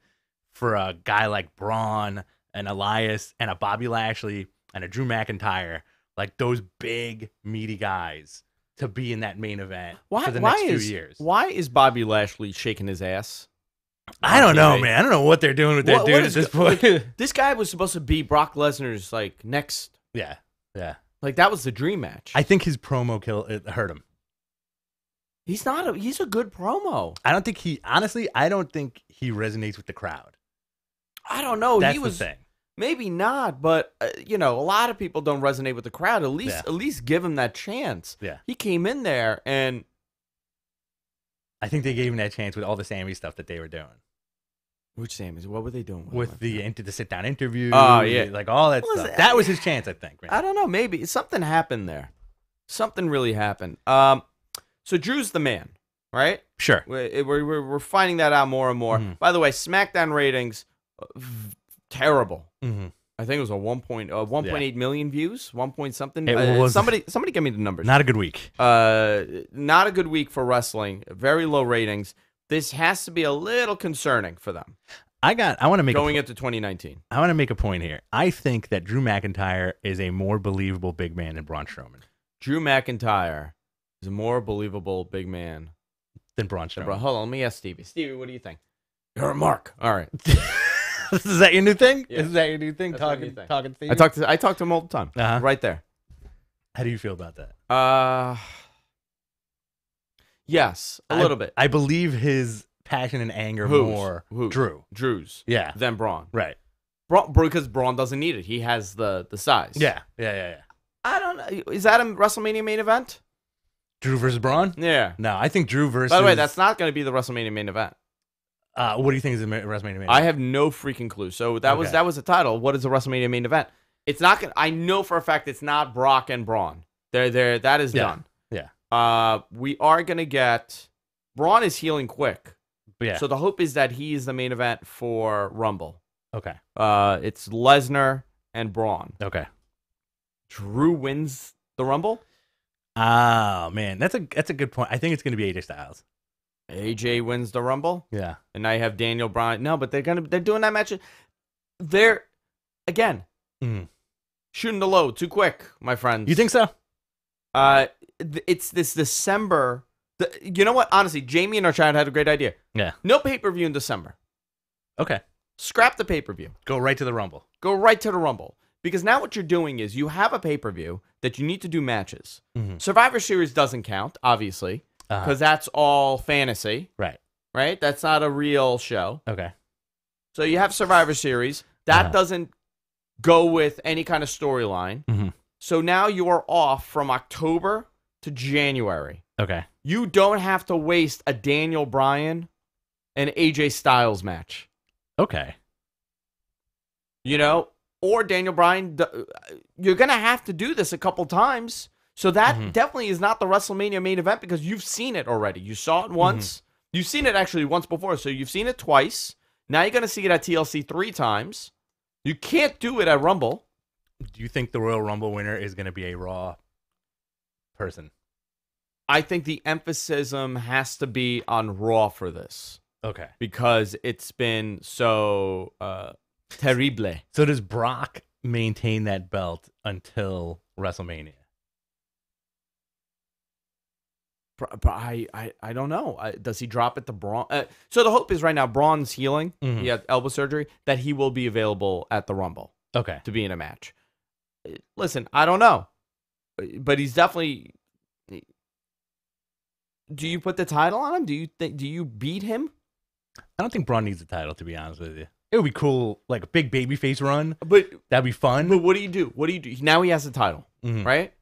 for a guy like Braun and Elias and a Bobby Lashley and a Drew McIntyre, like those big meaty guys, to be in that main event for the next few years. Why is Bobby Lashley shaking his ass? I don't know, man. I don't know what they're doing with their dude at this point. This guy was supposed to be Brock Lesnar's next. Yeah. Like, that was the dream match. I think his promo hurt him. He's a good promo. I don't think he resonates with the crowd. I don't know. That's the thing. Maybe not, but a lot of people don't resonate with the crowd. At least give him that chance. Yeah. He came in there, and I think they gave him that chance with all the Sammy stuff that they were doing. Which Sammys? What were they doing with the sit-down interview? Oh, yeah. Like all that stuff. That was his chance, I think. Man. I don't know. Maybe something happened there. Something really happened. So Drew's the man, right? Sure. We're finding that out more and more. Mm-hmm. By the way, SmackDown ratings, terrible. Mm-hmm. I think it was 1.8 million views, 1 point something. Somebody give me the numbers. Not a good week. Not a good week for wrestling. Very low ratings. This has to be a little concerning for them. I want to make going into 2019. I want to make a point here. I think that Drew McIntyre is a more believable big man than Braun Strowman. Drew McIntyre is a more believable big man than Braun Strowman. Hold on, let me ask Stevie. Stevie, what do you think? You're a mark. All right. Is that your new thing? Yeah. Is that your new thing? That's Talking Stevie? I talk to him all the time. Right there. How do you feel about that? Yes, a little bit. I believe his passion and anger more. Drew's. Yeah. Than Braun. Right. Because Braun doesn't need it. He has the size. Yeah. I don't know. Is that a WrestleMania main event? Drew versus Braun? Yeah. No, I think Drew versus... By the way, that's not going to be the WrestleMania main event. What do you think is the WrestleMania main event? I have no freaking clue. So that was the title. What is the WrestleMania main event? It's not going. I know for a fact it's not Brock and Braun. That is done. Yeah. We are going to get... Braun is healing quick. Yeah. So the hope is that he is the main event for Rumble. Okay. It's Lesnar and Braun. Okay. Drew wins the Rumble? Oh, man. That's a good point. I think it's going to be AJ Styles. AJ wins the Rumble? Yeah. And now you have Daniel Bryan. No, but they're doing that match. They're, again, shooting the low too quick, my friends. You think so? It's this December. You know what? Honestly, Jamie in our chat had a great idea. Yeah. No pay-per-view in December. Okay. Scrap the pay-per-view. Go right to the Rumble. Go right to the Rumble. Because now what you're doing is you have a pay-per-view that you need to do matches. Survivor Series doesn't count, obviously, because that's all fantasy. Right? That's not a real show. Okay. So you have Survivor Series. That doesn't go with any kind of storyline. So now you are off from October to January. Okay. You don't have to waste a Daniel Bryan and AJ Styles match. Okay. You know? Or Daniel Bryan, you're going to have to do this a couple times. So that definitely is not the WrestleMania main event because you've seen it already. You saw it once. You've seen it actually once before. So you've seen it twice. Now you're going to see it at TLC 3 times. You can't do it at Rumble. Do you think the Royal Rumble winner is going to be a Raw person? I think the emphasis has to be on Raw for this. Okay. Because it's been so... terrible. So does Brock maintain that belt until WrestleMania? I don't know. Does he drop it to Braun? So the hope is right now Braun's healing. He had elbow surgery. That he will be available at the Rumble. Okay. To be in a match. Listen, I don't know. But he's definitely... Do you put the title on him? Do you beat him? I don't think Braun needs the title, to be honest with you. It would be cool, like a big babyface run. But that'd be fun. But what do you do? Now he has the title, right?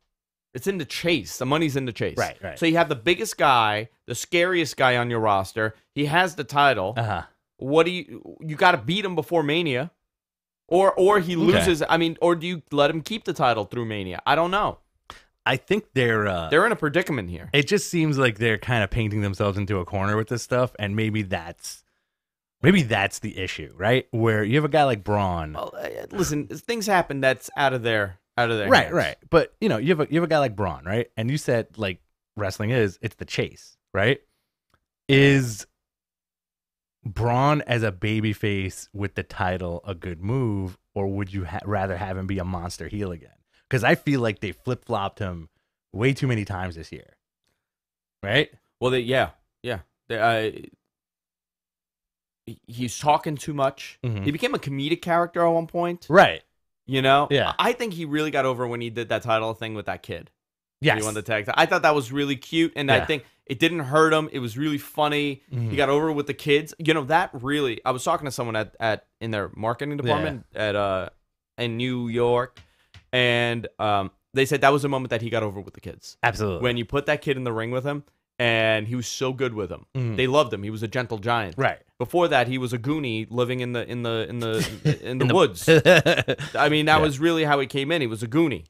It's in the chase. The money's in the chase. Right. So you have the biggest guy, the scariest guy on your roster. He has the title. What do you got to beat him before Mania, or he loses? I mean, or do you let him keep the title through Mania? I don't know. I think they're in a predicament here. It just seems like they're kind of painting themselves into a corner with this stuff, and maybe that's the issue, right? Where you have a guy like Braun. Well, listen, things happen that's out of their hands. Right. But you have a guy like Braun, right? And you said like wrestling it's the chase, right? Is Braun as a babyface with the title a good move, or would you rather have him be a monster heel again? Because I feel like they flip-flopped him way too many times this year, right? Well, he's talking too much. He became a comedic character at one point. Right. You know? Yeah. I think he really got over when he did that title thing with that kid. Yes. He won the tag. I thought that was really cute, and I think it didn't hurt him. It was really funny. He got over with the kids. You know, that really... I was talking to someone in their marketing department in New York, and they said that was the moment that he got over with the kids. Absolutely. When you put that kid in the ring with him, and he was so good with them. They loved him. He was a gentle giant. Right. Before that, he was a Goonie living in the woods. I mean, that was really how he came in. He was a Goonie.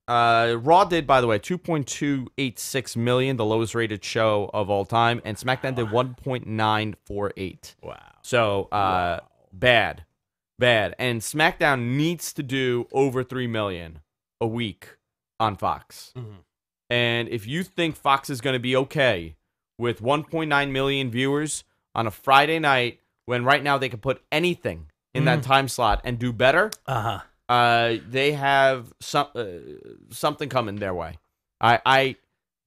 Raw did, by the way, 2.286 million, the lowest rated show of all time, and SmackDown did 1.948. Wow. So bad. And SmackDown needs to do over 3 million a week on Fox. And if you think Fox is going to be okay with 1.9 million viewers on a Friday night when right now they can put anything in that time slot and do better. They have something coming their way.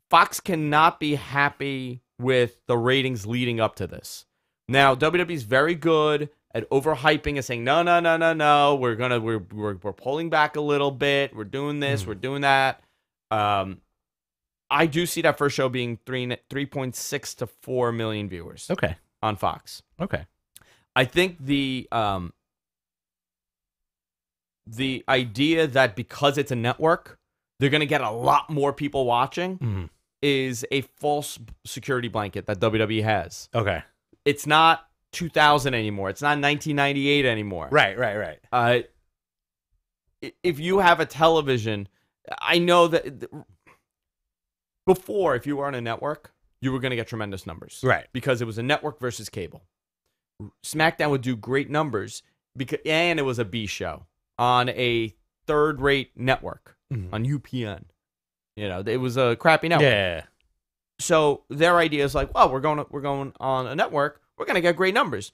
Fox cannot be happy with the ratings leading up to this. Now, WWE's very good at overhyping and saying, no, we're pulling back a little bit. We're doing this, we're doing that. I do see that first show being 3.6 to 4 million viewers. Okay. On Fox. Okay. I think the idea that because it's a network, they're going to get a lot more people watching is a false security blanket that WWE has. Okay. It's not 2000 anymore. It's not 1998 anymore. Right. If you have a television, I know that before, if you were on a network, you were going to get tremendous numbers. Right. Because it was a network versus cable. SmackDown would do great numbers, and it was a B show on a third-rate network on UPN. It was a crappy network. Yeah. So their idea is like, well, we're going on a network. We're going to get great numbers.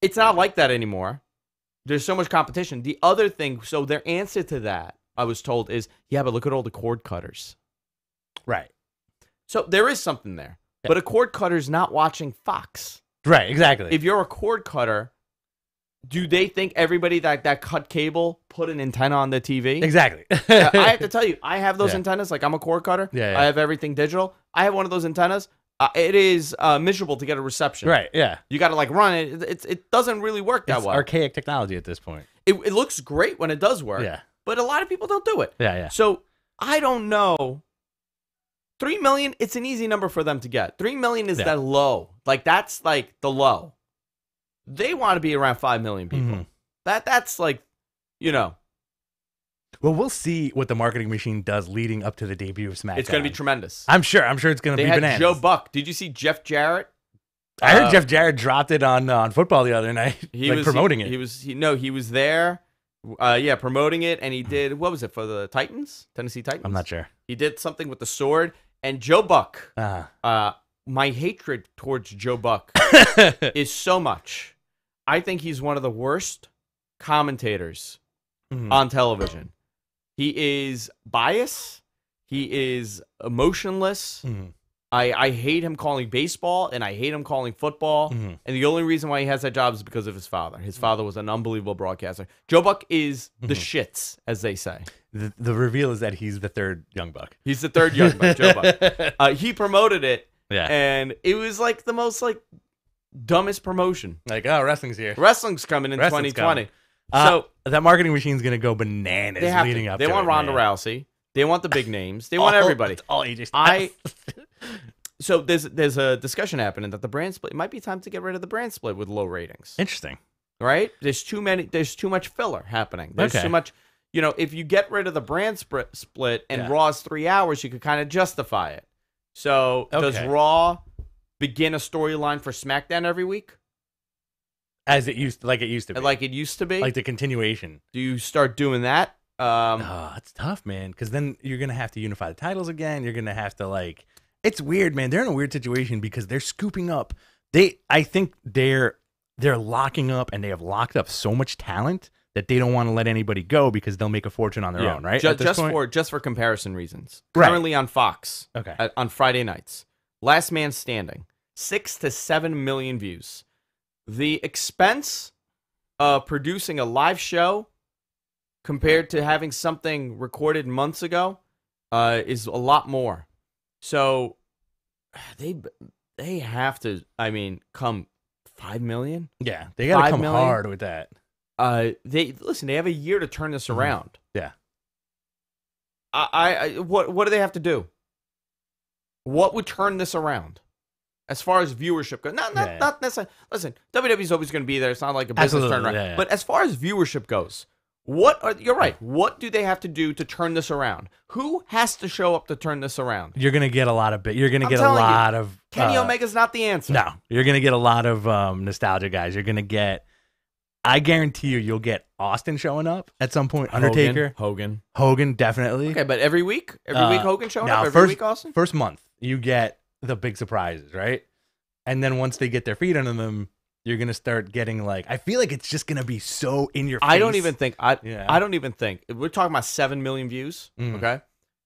It's not like that anymore. There's so much competition. The other thing, so their answer to that, I was told, is, yeah, but look at all the cord cutters. Right. So there is something there. Yeah. But a cord cutter's not watching Fox. Right, exactly. If you're a cord cutter, do they think everybody that cut cable put an antenna on the TV? Exactly. I have to tell you, I have those antennas. Like, I'm a cord cutter. Yeah. I have everything digital. I have one of those antennas. It is miserable to get a reception. Right, yeah. You got to, like, run it. It doesn't really work that well. It's archaic technology at this point. It looks great when it does work. Yeah. But a lot of people don't do it. Yeah. So, I don't know. 3 million, it's an easy number for them to get. 3 million is that low. Like, that's, like, the low. They want to be around 5 million people. That's like, Well, we'll see what the marketing machine does leading up to the debut of SmackDown. It's going to be tremendous. I'm sure it's going to be bananas. Joe Buck. Did you see Jeff Jarrett? I heard Jeff Jarrett dropped it on football the other night. He was promoting it. He was there. Promoting it, and he did, what was it, for the Titans? Tennessee Titans? I'm not sure. He did something with the sword, and Joe Buck, my hatred towards Joe Buck is so much. I think he's one of the worst commentators on television. He is biased. He is emotionless. I hate him calling baseball, and I hate him calling football. And the only reason why he has that job is because of his father. His father was an unbelievable broadcaster. Joe Buck is the shits, as they say. The reveal is that he's the third Young Buck. He's the third Young Buck, Joe Buck. He promoted it, and it was like the most dumbest promotion. Like, oh, wrestling's here. Wrestling's coming in 2020. So that marketing machine's going to go bananas leading up to it. They want Ronda Rousey. They want the big names. They want everybody. It's all AJ Styles. So there's a discussion happening that the brand split, it might be time to get rid of the brand split with low ratings. Interesting. Right? There's too much filler happening. There's too much, if you get rid of the brand split and Raw's 3 hours, you could kind of justify it. So does Raw begin a storyline for SmackDown every week? As it used to be. Like it used to be? Like the continuation. Do you start doing that? It's tough, man, because then you're going to have to unify the titles again. You're going to have to, it's weird, man. They're in a weird situation because they're scooping up. I think they're locking up, and they have locked up so much talent that they don't want to let anybody go because they'll make a fortune on their own, right? Just for comparison reasons. Currently on Fox, on Friday nights, Last Man Standing, 6 to 7 million views. The expense of producing a live show compared to having something recorded months ago is a lot more. So they have to, come 5 million? Yeah, they got to come hard with that. They have a year to turn this around. Yeah. What do they have to do? What would turn this around? As far as viewership goes, not necessarily. Listen, WWE's always going to be there. It's not like a business turnaround. Yeah. But as far as viewership goes, you're right. What do they have to do to turn this around? Who has to show up to turn this around? You're going to get a lot of of Kenny Omega's not the answer. No, you're going to get a lot of nostalgia guys. You're going to get. I guarantee you'll get Austin showing up at some point. Undertaker, Hogan, definitely. Okay, but every week Hogan showing up. Every week Austin. First month. you get the big surprises, right? And then once they get their feet under them, you're gonna start getting like, I feel like it's just gonna be so in your face. I don't even think we're talking about 7 million views. Okay,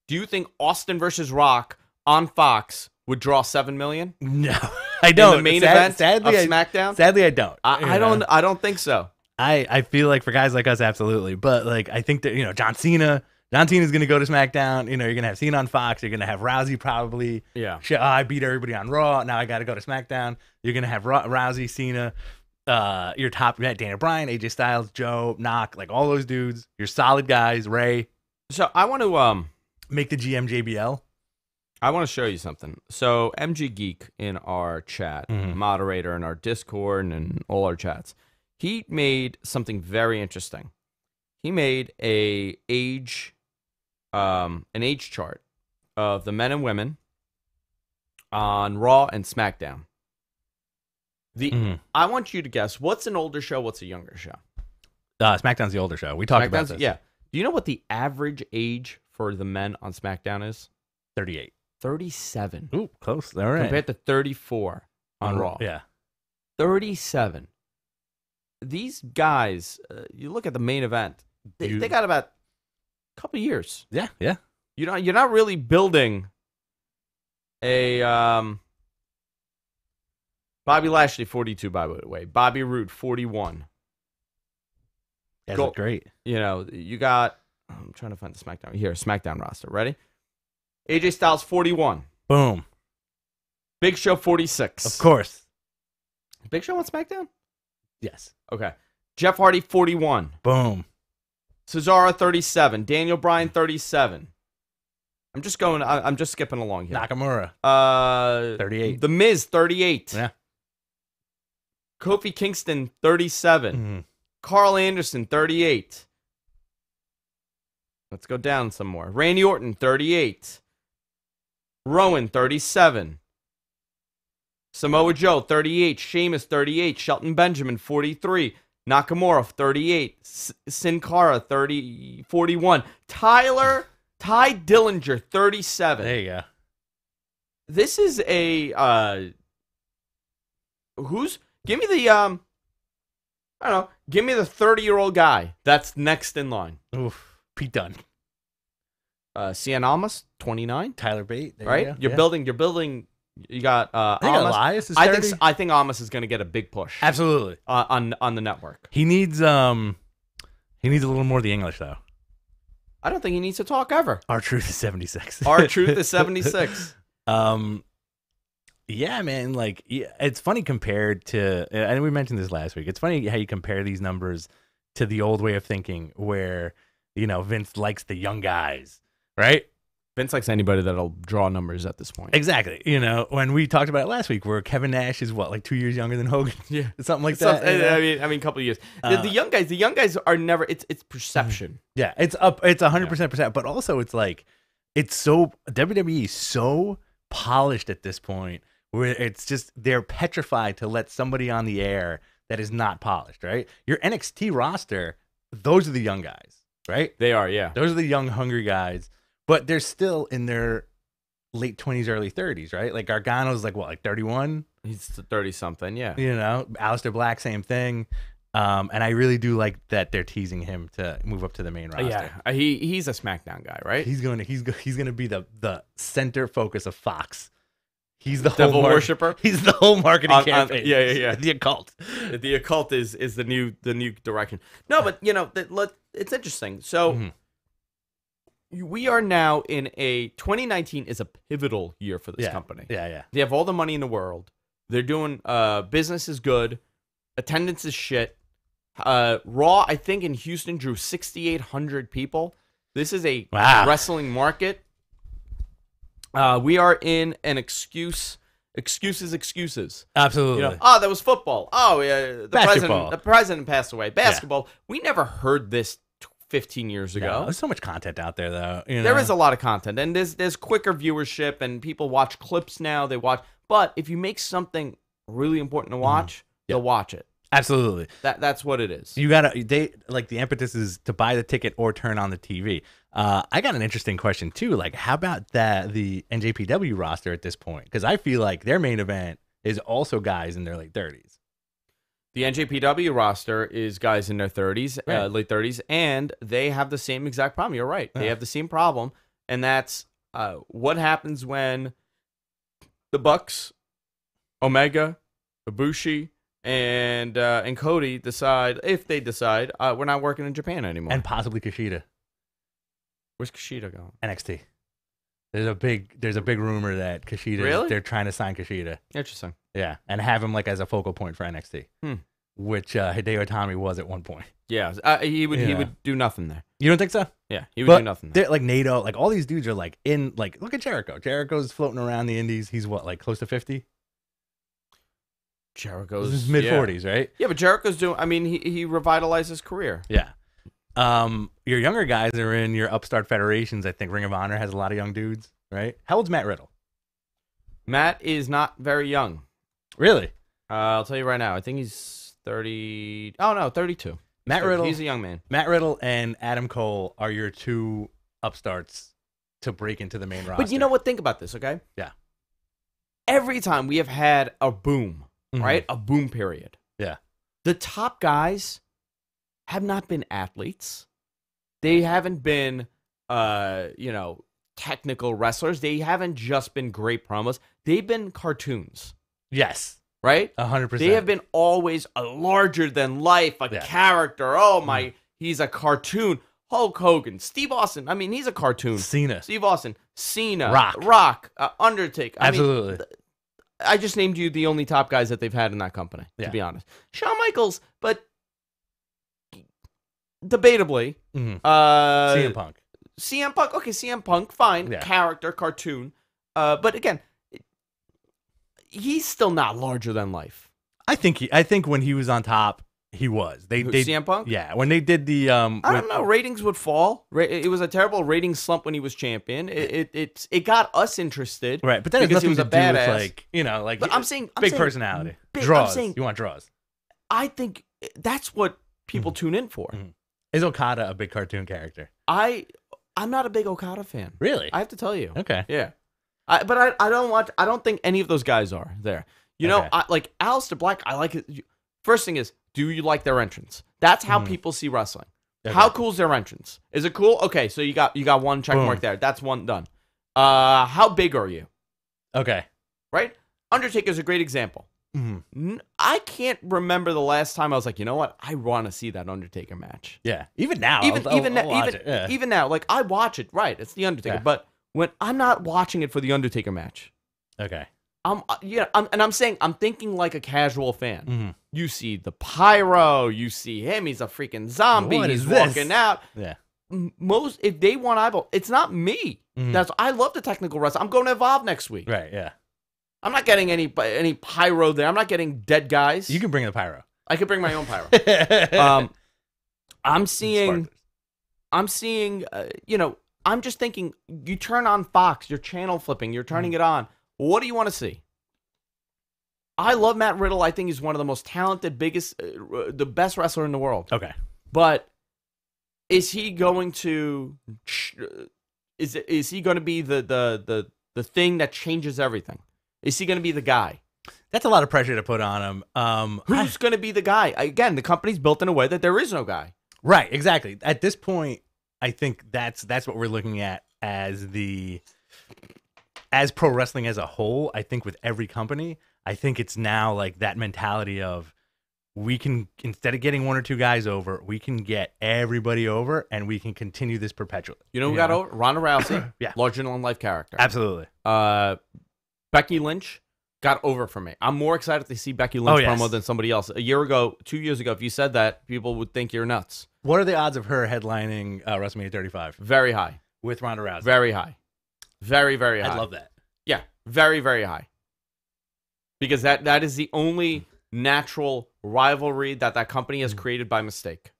do you think Austin versus Rock on Fox would draw 7 million? No, I don't. In the main event sadly, of SmackDown? Sadly, I don't. I don't think so. I feel like for guys like us, absolutely. But like, I think that, John Cena's going to go to SmackDown. You're going to have Cena on Fox. You're going to have Rousey probably. Yeah. I beat everybody on Raw. Now I got to go to SmackDown. You're going to have Rousey, Cena, your top, Daniel Bryan, AJ Styles, Joe, Knock, like all those dudes. Your solid guys, Ray. So I want to make the GM JBL. I want to show you something. So MG Geek in our chat, moderator in our Discord and all our chats, he made something very interesting. He made an age chart of the men and women on Raw and SmackDown. I want you to guess, what's an older show, what's a younger show? SmackDown's the older show. We talked about this. Yeah. Do you know what the average age for the men on SmackDown is? 38. 37. Ooh, close. All right. Compared to 34 on Raw. Yeah. 37. These guys, you look at the main event, they got about a couple years. Yeah, yeah. You're not really building a Bobby Lashley 42, by the way. Bobby Roode 41. That's look great. You got, I'm trying to find the SmackDown here, SmackDown roster. Ready? AJ Styles 41. Boom. Big Show 46. Of course. Big Show on SmackDown? Yes. Okay. Jeff Hardy 41. Boom. Cesaro 37. Daniel Bryan 37. I'm just skipping along here. Nakamura 38. The Miz 38. Yeah. Kofi Kingston 37. Carl Anderson 38. Let's go down some more. Randy Orton 38. Rowan 37. Samoa Joe 38. Sheamus 38. Shelton Benjamin 43. Nakamura 38. Sin Cara 41. Ty Dillinger 37. There you go. This is a give me the I don't know, give me the 30-year-old guy that's next in line. Oof. Pete Dunne. Cien Almas 29. Tyler Bate. Right? You're building. You got I think Almas. Elias is 30. I think Almas is going to get a big push. Absolutely. On the network. He needs a little more of the English though. I don't think he needs to talk ever. R-Truth is 76. R-Truth is 76. Yeah, man. Like, it's funny compared to, and we mentioned this last week. It's funny how you compare these numbers to the old way of thinking, where Vince likes the young guys, right? Vince likes anybody that'll draw numbers at this point. Exactly. When we talked about it last week, where Kevin Nash is like 2 years younger than Hogan, yeah, something like that. I mean, a couple of years. The young guys are never. It's perception. Yeah, it's up. It's 100%. But also, it's like, it's so WWE is so polished at this point, where it's just they're petrified to let somebody on the air that is not polished. Right? Your NXT roster, those are the young guys, right? They are. Yeah, those are the young, hungry guys. But they're still in their late 20s, early 30s, right? Like Gargano's like 31? He's 30-something, yeah. Aleister Black, same thing. And I really do like that they're teasing him to move up to the main roster. Yeah, he's a SmackDown guy, right? He's gonna be the center focus of Fox. He's the devil worshiper. He's the whole marketing campaign. Yeah. The occult. The occult is the new direction. No, but it's interesting. So. We are now in 2019 is a pivotal year for this company. Yeah. They have all the money in the world. They're doing, business is good. Attendance is shit. Raw, I think in Houston drew 6,800 people. This is a wrestling market. We are in an excuses. Absolutely. That was football. Oh, yeah. Basketball. The president passed away. Basketball. Yeah. We never heard this 15 years ago. No, there's so much content out there, though. There is a lot of content, and there's quicker viewership, and people watch clips now. But if you make something really important to watch, they'll watch it. Absolutely. That's what it is. You gotta the impetus is to buy the ticket or turn on the TV. I got an interesting question too. Like, how about the NJPW roster at this point? Because I feel like their main event is also guys in their late 30s. The NJPW roster is guys in their 30s, Right. late 30s, and they have the same exact problem. You're right. They have the same problem, and that's what happens when the Bucks, Omega, Ibushi, and Cody decide, if they decide, we're not working in Japan anymore. And possibly Kushida. Where's Kushida going? NXT. There's a big rumor that Kushida, Really? They're trying to sign Kushida. Interesting. Yeah, and have him like as a focal point for NXT, which Hideo Itami was at one point. Yeah, he would do nothing there. You don't think so? Yeah, he would do nothing there. Like NATO, like all these dudes are like in like look at Jericho. Jericho's floating around the Indies. He's what, like close to 50? Jericho's his mid 40s, right? Yeah, but Jericho's doing. I mean, he revitalized his career. Yeah. Your younger guys are in your upstart federations. I think Ring of Honor has a lot of young dudes, right? How old's Matt Riddle? Matt is not very young. Really? I'll tell you right now. I think he's 30. Oh no, 32. Matt Riddle. He's a young man. Matt Riddle and Adam Cole are your two upstarts to break into the main roster. But you know what? Think about this, okay? Yeah. Every time we have had a boom, right? A boom period. Yeah. The top guys have not been athletes. They haven't been, technical wrestlers. They haven't just been great promos. They've been cartoons. Yes. Right? 100%. They have been always a larger than life, character. Oh my, he's a cartoon. Hulk Hogan, Steve Austin. I mean, he's a cartoon. Cena. Steve Austin, Cena, Rock, Undertaker. Absolutely. I just named you the only top guys that they've had in that company, to be honest. Shawn Michaels, but debatably. CM Punk. CM Punk, okay, CM Punk, fine. Character, cartoon. But again, he's still not larger than life. I think when he was on top, he was. They CM Punk? Yeah, when they did the I don't know, ratings would fall. It was a terrible rating slump when he was champion. It got us interested. Right, but that has because nothing he was to a do badass. with But I'm saying big personality. Big, draws. You want draws. I think that's what people tune in for. Is Okada a big cartoon character? I'm not a big Okada fan. Really? I have to tell you. Okay. Yeah. But I don't think any of those guys are there. You know, like Aleister Black, I like it. First thing is, do you like their entrance? That's how people see wrestling. Okay. How cool is their entrance? Is it cool? Okay, so you got one check mark there. That's one done. How big are you? Okay. Right? Undertaker's a great example. I can't remember the last time I was like, you know what? I want to see that Undertaker match. Yeah. Even now. Even now, like I watch it. Right? It's the Undertaker. Yeah. But when I'm not watching it for the Undertaker match. Okay. I'm thinking like a casual fan. You see the pyro, you see him. He's a freaking zombie. He's walking out. Yeah. If they want eyeball, it's not me. I love the technical wrestling. I'm going to Evolve next week. Right. Yeah. I'm not getting any pyro there. I'm not getting dead guys. You can bring the pyro. I could bring my own pyro. I'm seeing. I'm just thinking. You turn on Fox. You're channel flipping. You're turning it on. What do you want to see? I love Matt Riddle. I think he's one of the most talented, the best wrestler in the world. Okay. But is he going to? Is he going to be the thing that changes everything? Is he going to be the guy? That's a lot of pressure to put on him. Who's going to be the guy? Again, the company's built in a way that there is no guy. Right, exactly. At this point, I think that's what we're looking at as pro wrestling as a whole. I think with every company, I think it's now like that mentality of we can, instead of getting one or two guys over, we can get everybody over and we can continue this perpetually. You know who got over? Ronda Rousey. Yeah. Larger than life character. Absolutely. Becky Lynch got over for me. I'm more excited to see Becky Lynch promo than somebody else. 2 years ago, if you said that, people would think you're nuts. What are the odds of her headlining WrestleMania 35? Very high. With Ronda Rousey? Very high. Very, very high. I love that. Yeah, very, very high. Because that is the only natural rivalry that company has created by mistake.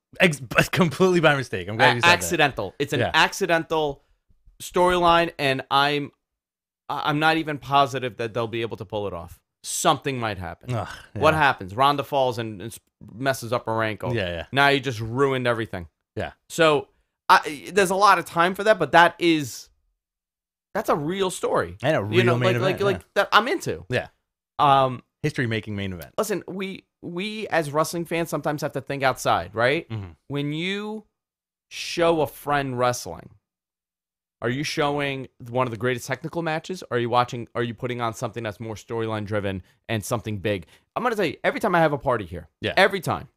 Completely by mistake. I'm glad you said accidental. That. It's an accidental storyline, and I'm not even positive that they'll be able to pull it off. something might happen. Ugh, yeah. What happens? Ronda falls and messes up her ankle. Yeah. Now you just ruined everything. Yeah. So there's a lot of time for that, but that's a real story. And a real main event. Like that I'm into. Yeah. History-making main event. Listen, we as wrestling fans sometimes have to think outside, right? Mm-hmm. When you show a friend wrestling, are you showing one of the greatest technical matches? Or are you putting on something that's more storyline driven and something big? I'm going to tell you, every time I have a party here, every time,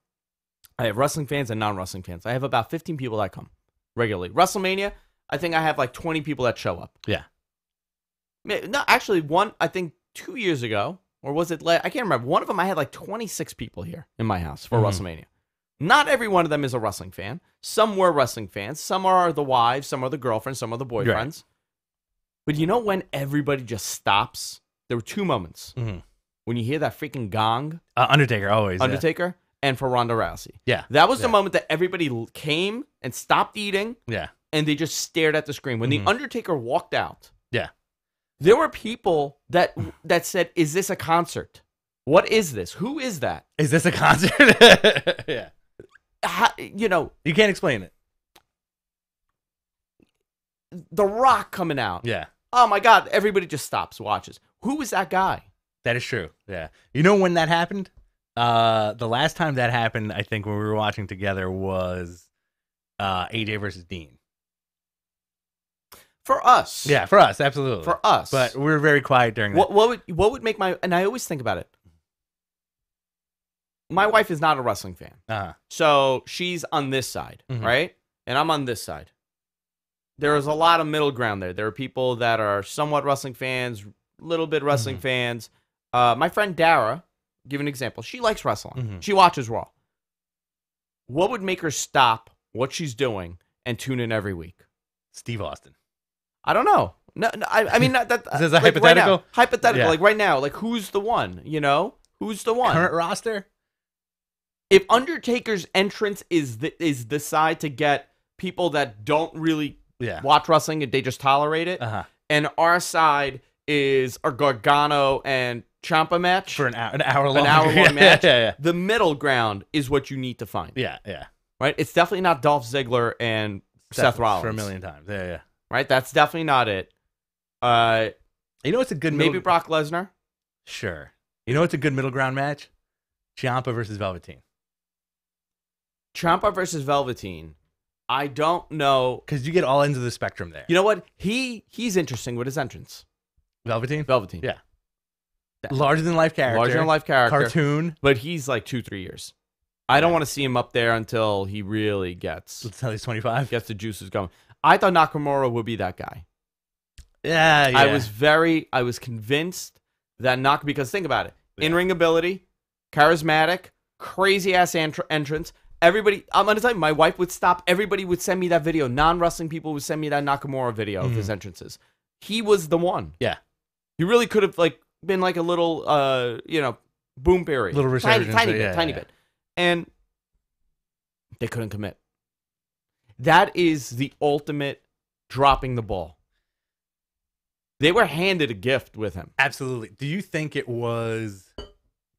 I have wrestling fans and non-wrestling fans. I have about 15 people that come regularly. WrestleMania, I think I have like 20 people that show up. Yeah. No, actually, I think 2 years ago, or was it I can't remember. One of them, I had like 26 people here in my house for WrestleMania. Not every one of them is a wrestling fan. Some were wrestling fans. Some are the wives. Some are the girlfriends. Some are the boyfriends. Right. But you know when everybody just stops? There were two moments. Mm-hmm. When you hear that freaking gong. Undertaker, always. Undertaker, and for Ronda Rousey. Yeah. That was the moment that everybody came and stopped eating. Yeah. And they just stared at the screen. When the Undertaker walked out. Yeah. There were people that said, "Is this a concert? What is this? Who is that? Is this a concert?" Yeah. You can't explain it. The Rock coming out. Yeah. Oh my God! Everybody just stops, watches. Who is that guy? That is true. Yeah. You know when that happened? The last time that happened, I think, when we were watching together was AJ versus Dean. For us. Yeah, for us, absolutely. For us. But we were very quiet during that. What would make and I always think about it. My wife is not a wrestling fan. Uh-huh. So she's on this side, right? And I'm on this side. There is a lot of middle ground there. There are people that are somewhat wrestling fans, little bit wrestling fans. My friend Dara, give an example. She likes wrestling. She watches Raw. What would make her stop what she's doing and tune in every week? Steve Austin. I don't know. No, I mean, not that. Is this a hypothetical? Right now, hypothetical. Yeah. Like right now, like who's the one? Who's the one? Current roster. If Undertaker's entrance is the side to get people that don't really watch wrestling and they just tolerate it, and our side is a Gargano and Ciampa match for an hour long match. The middle ground is what you need to find. Yeah. Right. It's definitely not Dolph Ziggler and Seth Rollins for a million times. Yeah. Right. That's definitely not it. It's a good maybe Brock Lesnar. Sure. It's a good middle ground match. Ciampa versus Velveteen. Ciampa versus Velveteen. I don't know, because you get all ends of the spectrum there. You know what? He's interesting with his entrance. Velveteen. Yeah. Larger than life character. Cartoon. But he's like 2-3 years. I don't want to see him up there until he really gets. Until he's 25. Gets the juices going. I thought Nakamura would be that guy. Yeah. I was convinced that because think about it. Yeah. In-ring ability, charismatic, crazy ass entrance. Everybody, I'm going to tell you, my wife would stop. Everybody would send me that video. Non-wrestling people would send me that Nakamura video of his entrances. He was the one. Yeah. He really could have been like a little, boom period. Little resurgence. Tiny bit. And they couldn't commit. That is the ultimate dropping the ball. They were handed a gift with him. Absolutely. Do you think it was...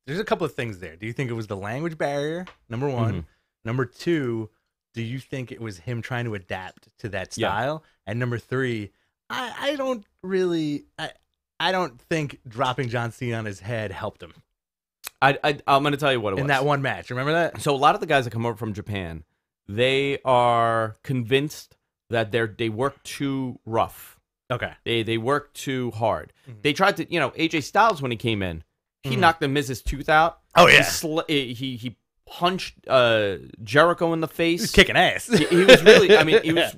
There's a couple of things there. Do you think it was the language barrier, number one? Number two, do you think it was him trying to adapt to that style? Yeah. And number three, I don't think dropping John Cena on his head helped him. I'm going to tell you what it was. In that one match. Remember that? So a lot of the guys that come over from Japan, they are convinced that they work too rough. Okay. They work too hard. They tried to, AJ Styles, when he came in, he knocked the Miz's tooth out. Oh, yeah. He punched Jericho in the face. He was kicking ass. He was really, he was,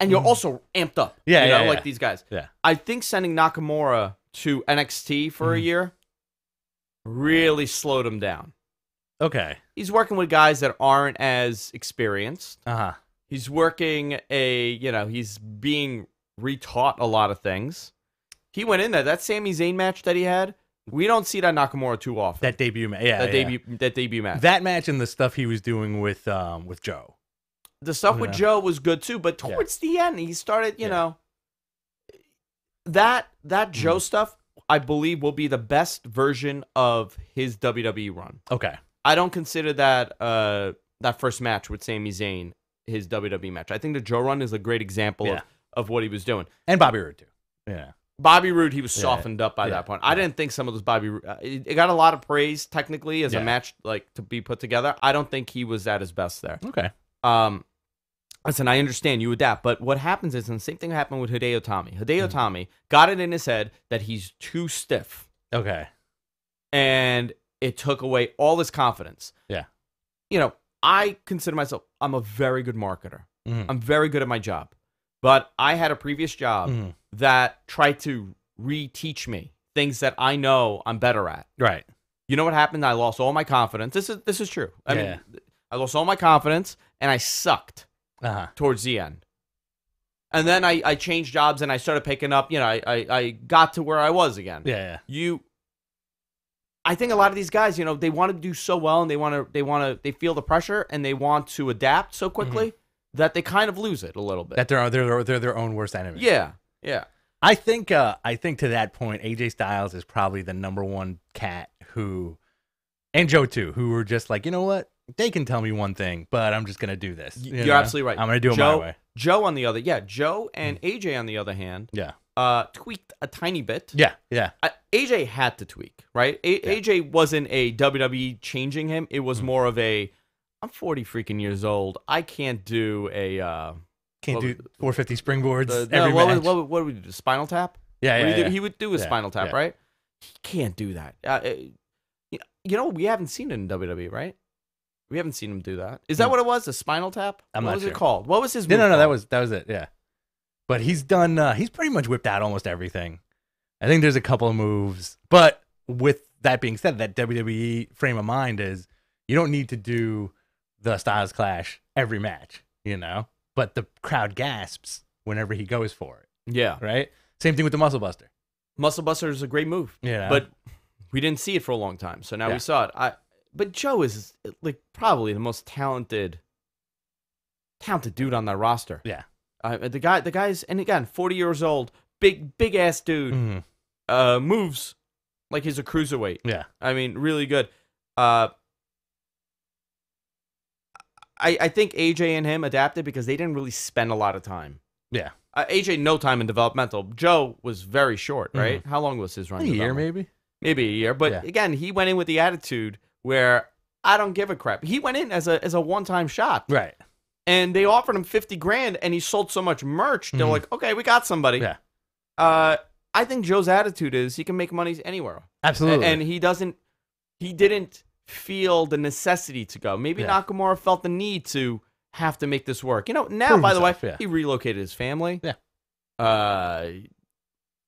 and you're also amped up. Like these guys. Yeah. I think sending Nakamura to NXT for a year really slowed him down. Okay. He's working with guys that aren't as experienced. He's working he's being retaught a lot of things. He went in there. That Sami Zayn match that he had, we don't see that Nakamura too often. That debut match. That debut match. That match and the stuff he was doing with Joe. The stuff with Joe was good too, but towards the end he started, that Joe stuff, I believe, will be the best version of his WWE run. Okay. I don't consider that that first match with Sami Zayn his WWE match. I think the Joe run is a great example of what he was doing. And Bobby Roode, too. Yeah. Bobby Roode, he was softened up by that point. I didn't think some of those it got a lot of praise technically as a match like to be put together. I don't think he was at his best there. Okay. Listen, I understand you adapt, but what happens is, and the same thing happened with Hideo Itami. Hideo Itami got it in his head that he's too stiff. Okay. And it took away all his confidence. Yeah. You know, I consider myself, I'm a very good marketer. Mm-hmm. I'm very good at my job. But I had a previous job that tried to reteach me things that I know I'm better at. Right. You know what happened? I lost all my confidence. This is true. I mean, I lost all my confidence, and I sucked towards the end. And then I changed jobs, and I started picking up. You know, I got to where I was again. Yeah. I think a lot of these guys, you know, they want to do so well, and they feel the pressure, and they want to adapt so quickly that they kind of lose it a little bit. That they're their own worst enemy. Yeah. I think to that point, AJ Styles is probably the number one cat and Joe too, who were just like, you know what, they can tell me one thing, but I'm just gonna do this. You're absolutely right. I'm gonna do it my way. Joe on the other, Joe and AJ on the other hand, tweaked a tiny bit. Yeah. AJ had to tweak, right? AJ wasn't a WWE changing him. It was more of a, I'm 40 freaking years old. I can't do a can't do 450 springboards every match. What would we do? Spinal tap? Yeah. He would do a spinal tap, right? He can't do that. You know, we haven't seen it in WWE, right? We haven't seen him do that. Is that what it was? A spinal tap? I'm what not was sure. it called? What was his move No, called? that was it, yeah. But he's done, he's pretty much whipped out almost everything. I think there's a couple of moves. But with that being said, that WWE frame of mind is you don't need to do the Styles Clash every match, you know? But the crowd gasps whenever he goes for it. Yeah. Right? Same thing with the Muscle Buster. Muscle Buster is a great move. Yeah. But we didn't see it for a long time. So now we saw it. But Joe is like probably the most talented dude on that roster. Yeah. The guy's, and again, 40 years old, big ass dude, moves like he's a cruiserweight. Yeah. I mean, really good. I think AJ and him adapted because they didn't really spend a lot of time. Yeah. AJ, no time in developmental. Joe was very short, right? How long was his run? A year, maybe. Maybe a year. But again, he went in with the attitude where I don't give a crap. He went in as a one-time shot. Right. And they offered him $50,000 and he sold so much merch. They're like, okay, we got somebody. Yeah. I think Joe's attitude is he can make money anywhere. Absolutely. And he didn't feel the necessity to go. Maybe Nakamura felt the need to have to make this work. You know, now, Prove by the way, himself, he relocated his family. Yeah.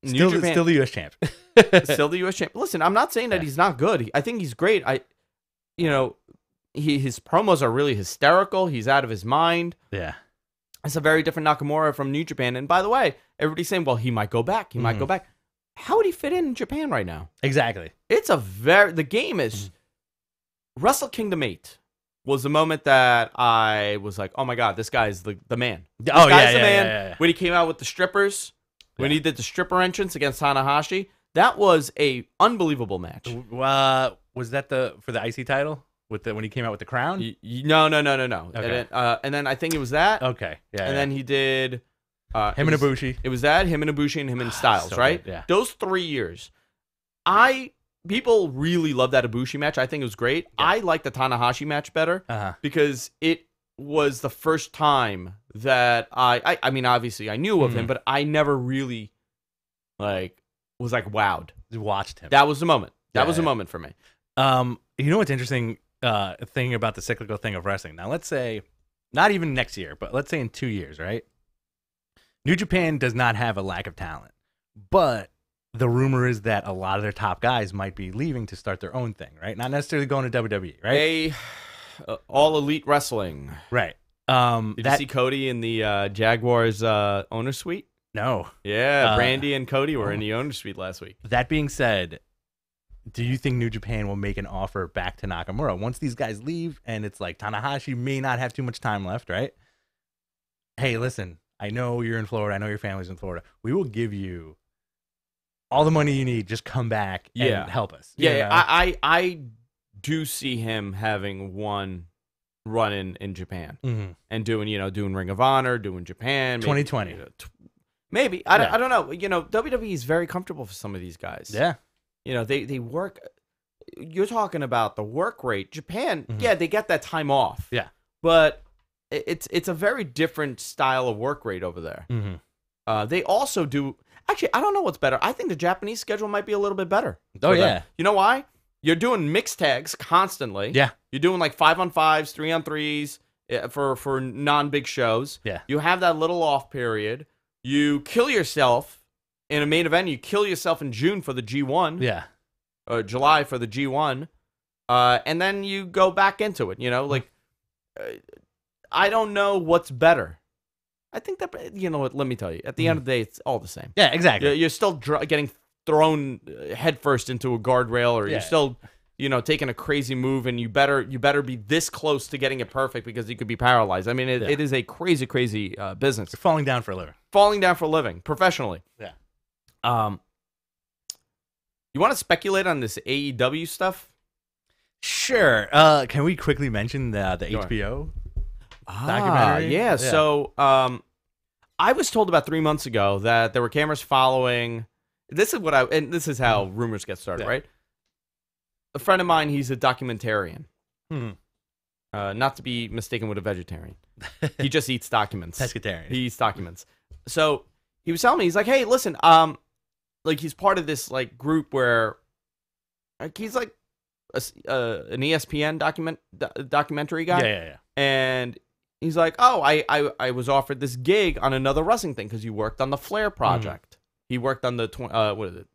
New Japan, still the U.S. champ. Still the U.S. champ. Listen, I'm not saying that he's not good. I think he's great. His promos are really hysterical. He's out of his mind. Yeah. It's a very different Nakamura from New Japan. And by the way, everybody's saying, well, he might go back. He might go back. How would he fit in Japan right now? Exactly. The game is Wrestle Kingdom 8 was the moment that I was like, oh my God, this guy's the man. This guy's the man. Yeah. When he came out with the strippers, when he did the stripper entrance against Tanahashi, that was a unbelievable match. Was that for the IC title? When he came out with the crown? No. Okay. And then I think it was that. Okay. Yeah. And then he did him and Ibushi. It was that, him and Ibushi, and him and Styles, So right? good, yeah. Those 3 years. People really love that Ibushi match. I think it was great. Yeah. I like the Tanahashi match better because it was the first time that I mean, obviously I knew of him, but I never really was wowed. You watched him. That was the moment. That was a moment for me. You know what's interesting? Thing about the cyclical thing of wrestling. Now, let's say, not even next year, but let's say in 2 years, right? New Japan does not have a lack of talent, but the rumor is that a lot of their top guys might be leaving to start their own thing, right? Not necessarily going to WWE, right? All Elite Wrestling. Right. Did you see Cody in the Jaguars owner suite? No. Yeah, Brandy and Cody were in the owner suite last week. That being said, do you think New Japan will make an offer back to Nakamura once these guys leave and it's like Tanahashi may not have too much time left, right? Hey, listen, I know you're in Florida. I know your family's in Florida. We will give you all the money you need. Just come back and help us. Yeah, I do see him having one run in Japan and doing Ring of Honor, doing Japan. 2020. Maybe. I don't know. WWE is very comfortable for some of these guys. Yeah. They work. You're talking about the work rate. Japan, they get that time off. Yeah. But it's a very different style of work rate over there. They also do. Actually, I don't know what's better. I think the Japanese schedule might be a little bit better. Oh, yeah. Them. You know why? You're doing mixed tags constantly. Yeah. You're doing like 5-on-5s, 3-on-3s for non-big shows. Yeah. You have that little off period. You kill yourself in a main event. You kill yourself in June for the G1. Yeah. Or July for the G1. And then you go back into it. I don't know what's better. I think that, what, let me tell you. At the end of the day, it's all the same. Yeah, exactly. You're still getting thrown headfirst into a guardrail, or you're still, taking a crazy move, and you better be this close to getting it perfect because you could be paralyzed. I mean, it is a crazy, crazy business. You're falling down for a living. Falling down for a living, professionally. Yeah. You want to speculate on this AEW stuff? Sure. Can we quickly mention the HBO documentary? Yeah. So, I was told about 3 months ago that there were cameras following. This is how rumors get started, right? A friend of mine, he's a documentarian. Not to be mistaken with a vegetarian. He just eats documents. Pescatarian. He eats documents. So he was telling me, he's like, hey, listen, he's part of this group where he's like an ESPN documentary guy. Yeah. And he's like, oh, I was offered this gig on another wrestling thing because you worked on the Flair project. He worked on the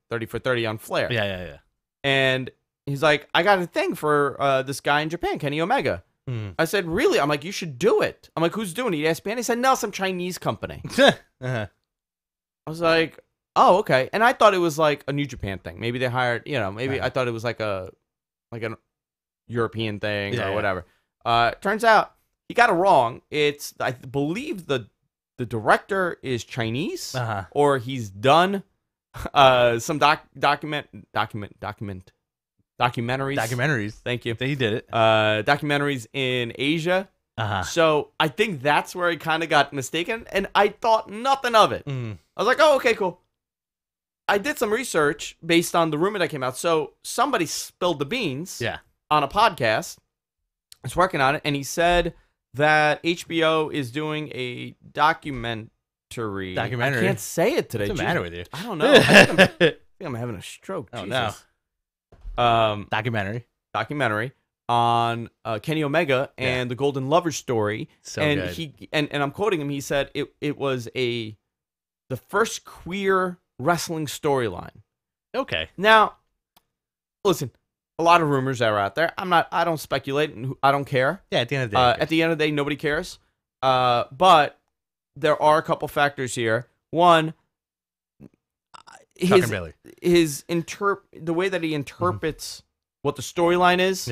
30 for 30 on Flair. Yeah. And he's like, I got a thing for this guy in Japan, Kenny Omega. I said, really? I'm like, you should do it. I'm like, who's doing it? ESPN? He said, no, some Chinese company. I was like, oh, okay. And I thought it was like a New Japan thing. Maybe they hired, maybe I thought it was like an European thing or whatever. Turns out he got it wrong. I believe the director is Chinese, or he's done some documentaries. Thank you. He did it. Documentaries in Asia. So I think that's where he kind of got mistaken, and I thought nothing of it. I was like, oh, okay, cool. I did some research based on the rumor that came out. So somebody spilled the beans on a podcast. I was working on it, and he said that HBO is doing a documentary. I can't say it today. What's the matter with you? I don't know. I think I'm having a stroke. Oh, Jesus. no. Documentary on Kenny Omega and the Golden Lovers story. So and good. And I'm quoting him. He said it was the first queer wrestling storyline. Okay. Now, listen, a lot of rumors are out there. I don't speculate, and I don't care. Yeah, at the end of the day. At the end of the day, nobody cares. But there are a couple factors here. One, the way that he interprets what the storyline is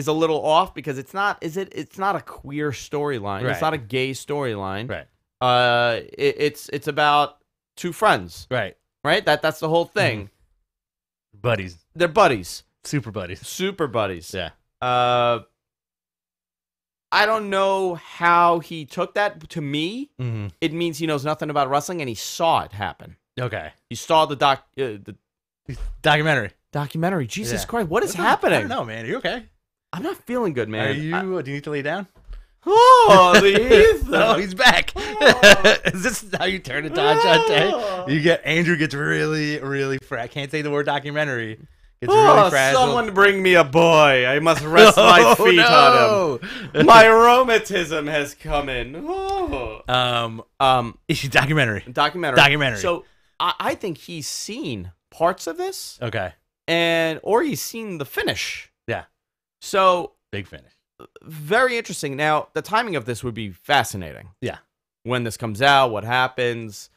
a little off, because it's not a queer storyline. Right. It's not a gay storyline. Right. It's about two friends. Right. That's the whole thing. Buddies. They're buddies. Super buddies. Super buddies. Yeah. I don't know how he took that. To me, it means he knows nothing about wrestling, and he saw it happen. Okay. He saw the documentary. Jesus Christ, what is happening? I don't know, man. Are you okay? I'm not feeling good, man. Do you need to lay down? Oh, the Ethan. Oh, he's back. Is this how you turn it on, Shante? Andrew gets really, really I can't say the word documentary. Gets really frazzled. Someone bring me a boy. I must rest my feet on him. My rheumatism has come in. It's documentary. Documentary. So I think he's seen parts of this. Okay. Or he's seen the finish. Yeah. So big finish. Very interesting. Now, the timing of this would be fascinating. Yeah. When this comes out, what happens.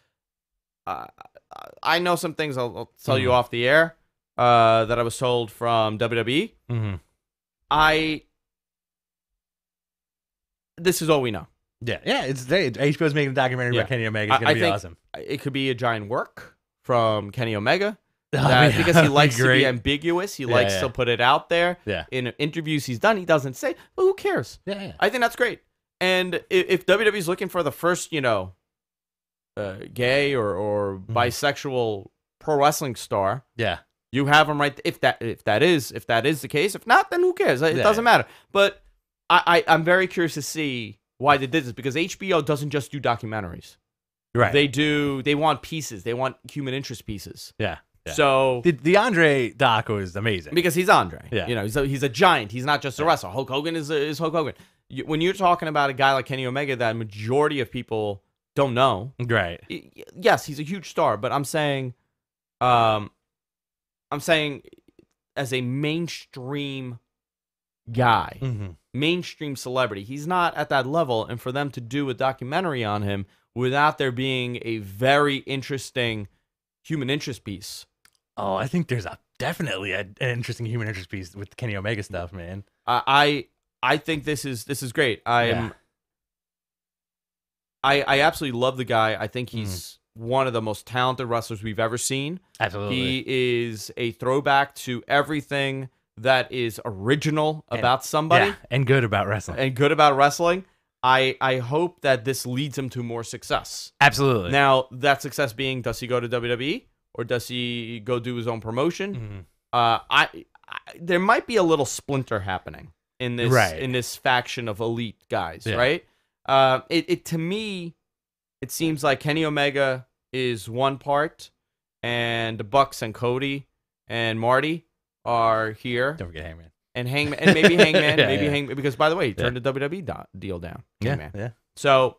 I know some things I'll tell you off the air that I was told from WWE. This is all we know. Yeah. HBO's making a documentary about Kenny Omega. It's going to be awesome. It could be a giant work from Kenny Omega. because he likes to be ambiguous. He likes to put it out there. Yeah. In interviews he's done, he doesn't say, but who cares? Yeah. I think that's great. And if WWE's looking for the first, gay or bisexual pro wrestling star, you have him right. If that is the case, if not, then who cares? It doesn't matter. But I'm very curious to see why they did this, because HBO doesn't just do documentaries. Right. They want pieces. They want human interest pieces. Yeah. So the Andre doc was amazing because he's Andre. Yeah. He's a giant. He's not just a wrestler. Hulk Hogan is Hulk Hogan. When you're talking about a guy like Kenny Omega that majority of people don't know, right? Yes, he's a huge star, but I'm saying as a mainstream guy, mainstream celebrity, he's not at that level. And for them to do a documentary on him without there being a very interesting human interest piece. Oh, I think there's definitely an interesting human interest piece with Kenny Omega stuff, man. I think this is great. I absolutely love the guy. I think he's one of the most talented wrestlers we've ever seen. Absolutely. He is a throwback to everything that is original about somebody. Yeah, and good about wrestling. I hope that this leads him to more success. Absolutely. Now, that success being, does he go to WWE or does he go do his own promotion? There might be a little splinter happening in this faction of elite guys, right? To me, it seems like Kenny Omega is one part, and the Bucks and Cody and Marty are here. Don't forget Hangman. And Hangman, and maybe Hangman, Hangman, because by the way, he turned the WWE deal down. Hangman. Yeah. So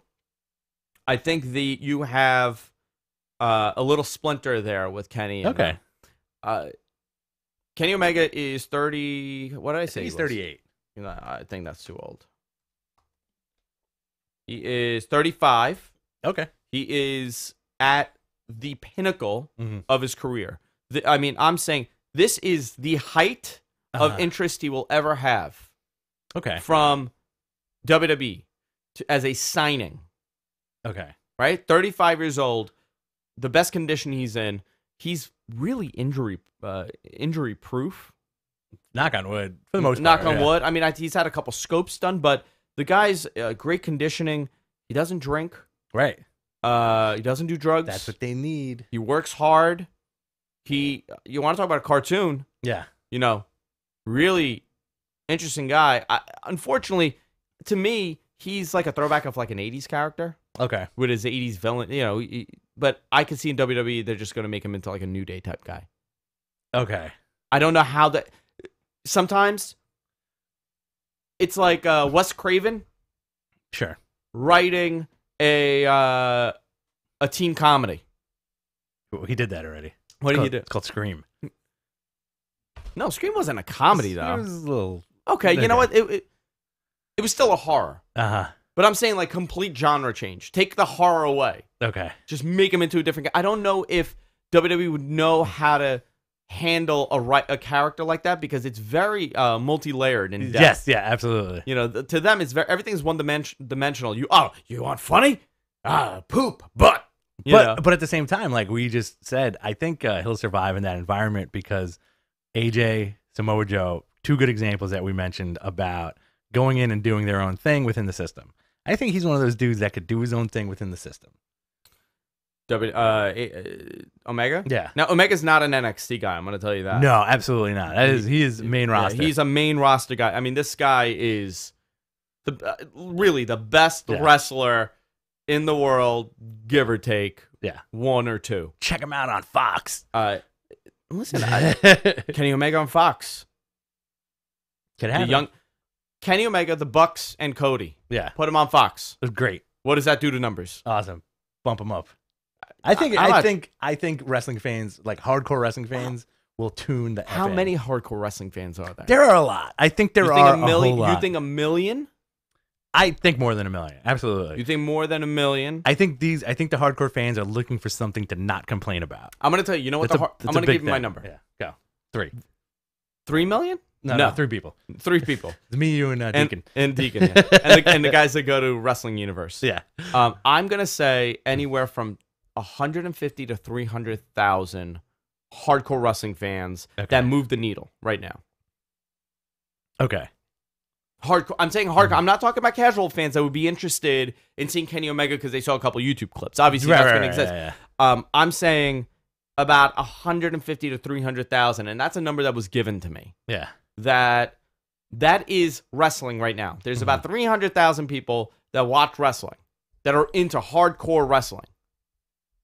I think you have a little splinter there with Kenny. And, Kenny Omega is 30. What did I say? He's 38. I think that's too old. He is 35. Okay. He is at the pinnacle of his career. I'm saying this is the height of interest he will ever have. Okay. From WWE as a signing. Okay. Right? 35 years old, the best condition he's in. He's really injury proof. Knock on wood, for the most part. Knock on wood. I mean, he's had a couple scopes done, but the guy's great conditioning. He doesn't drink. Right. He doesn't do drugs. That's what they need. He works hard. You want to talk about a cartoon? Yeah. Really interesting guy. Unfortunately, to me, he's like a throwback of like an 80s character. Okay. With his 80s villain, but I could see in WWE, they're just going to make him into like a New Day type guy. Okay. I don't know how that. Sometimes it's like Wes Craven. Sure. Writing a teen comedy. He did that already. What did he do? It's called Scream. No, Scream wasn't a comedy though. It was a little. Okay, you know what? It was still a horror. But I'm saying like complete genre change. Take the horror away. Okay. Just make him into a different guy. I don't know if WWE would know how to handle a character like that because it's very multi-layered in depth. Yes, yeah, absolutely. To them, it's everything's one dimensional. You want funny? Poop, but at the same time, like we just said, I think he'll survive in that environment because AJ, Samoa Joe, two good examples that we mentioned about going in and doing their own thing within the system. I think he's one of those dudes that could do his own thing within the system. Omega? Yeah. Now, Omega's not an NXT guy. I'm going to tell you that. No, absolutely not. He is main roster. He's a main roster guy. I mean, this guy is really the best wrestler in the world, give or take. Yeah. One or two. Check him out on Fox. Listen, Kenny Omega on Fox. Can happen. Kenny Omega, the Bucks, and Cody. Yeah. Put him on Fox. It was great. What does that do to numbers? Awesome. Bump him up. I think wrestling fans, like hardcore wrestling fans, will tune the How F in. many hardcore wrestling fans are there? There are a lot. I think there are a whole lot. You think a million? I think more than a million. Absolutely. You think more than a million? I think the hardcore fans are looking for something to not complain about. I'm going to tell you, you know what? I'm going to give you my number. Yeah. Go. 3. 3 million? No, 3 people. 3 people. It's me, you, and Deacon. And Deacon, yeah. and the guys that go to Wrestling Universe. Yeah. I'm going to say anywhere from 150 to 300,000 hardcore wrestling fans that move the needle right now. Okay. Hardcore. I'm saying hardcore. I'm not talking about casual fans that would be interested in seeing Kenny Omega because they saw a couple YouTube clips. Obviously, that's going to exist. I'm saying about 150 to 300,000, and that's a number that was given to me. Yeah. That is wrestling right now. There's about 300,000 people that watch wrestling, that are into hardcore wrestling.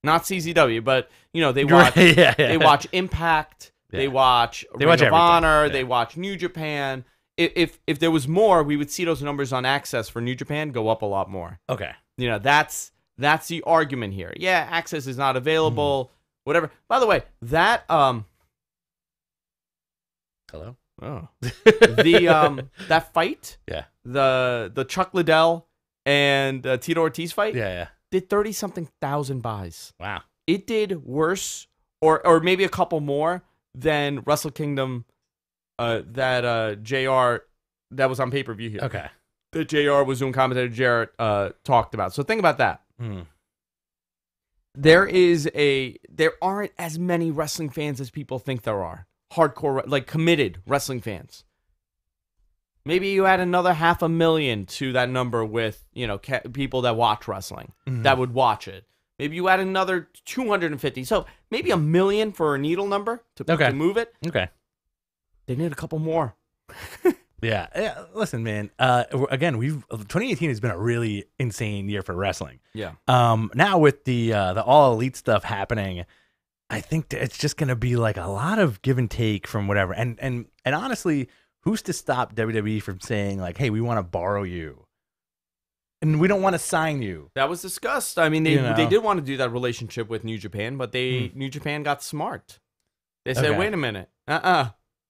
Not CZW, but they watch. They watch Impact. Yeah. They watch Ring of Honor. Yeah. They watch New Japan. If there was more, we would see those numbers on Access for New Japan go up a lot more. Okay. That's the argument here. Yeah, Access is not available. Whatever. By the way, that Hello. Oh. That fight. Yeah. The Chuck Liddell and Tito Ortiz fight. Yeah. Did 30-something thousand buys. Wow. It did worse, or maybe a couple more than Wrestle Kingdom. That JR that was on pay-per-view here. Okay. That JR was doing commentary. JR talked about. So think about that. There aren't as many wrestling fans as people think there are. Hardcore, like committed wrestling fans. Maybe you add another 500,000 to that number with people that watch wrestling that would watch it. Maybe you add another 250. So maybe 1 million for a needle number to move it. Okay. They need a couple more. Yeah. Listen, man. Again, 2018 has been a really insane year for wrestling. Yeah. Now with the All Elite stuff happening, I think that it's just gonna be like a lot of give and take from whatever. And honestly, who's to stop WWE from saying like, "Hey, we want to borrow you, and we don't want to sign you"? That was discussed. I mean, they did want to do that relationship with New Japan, but New Japan got smart. They said, "Wait a minute,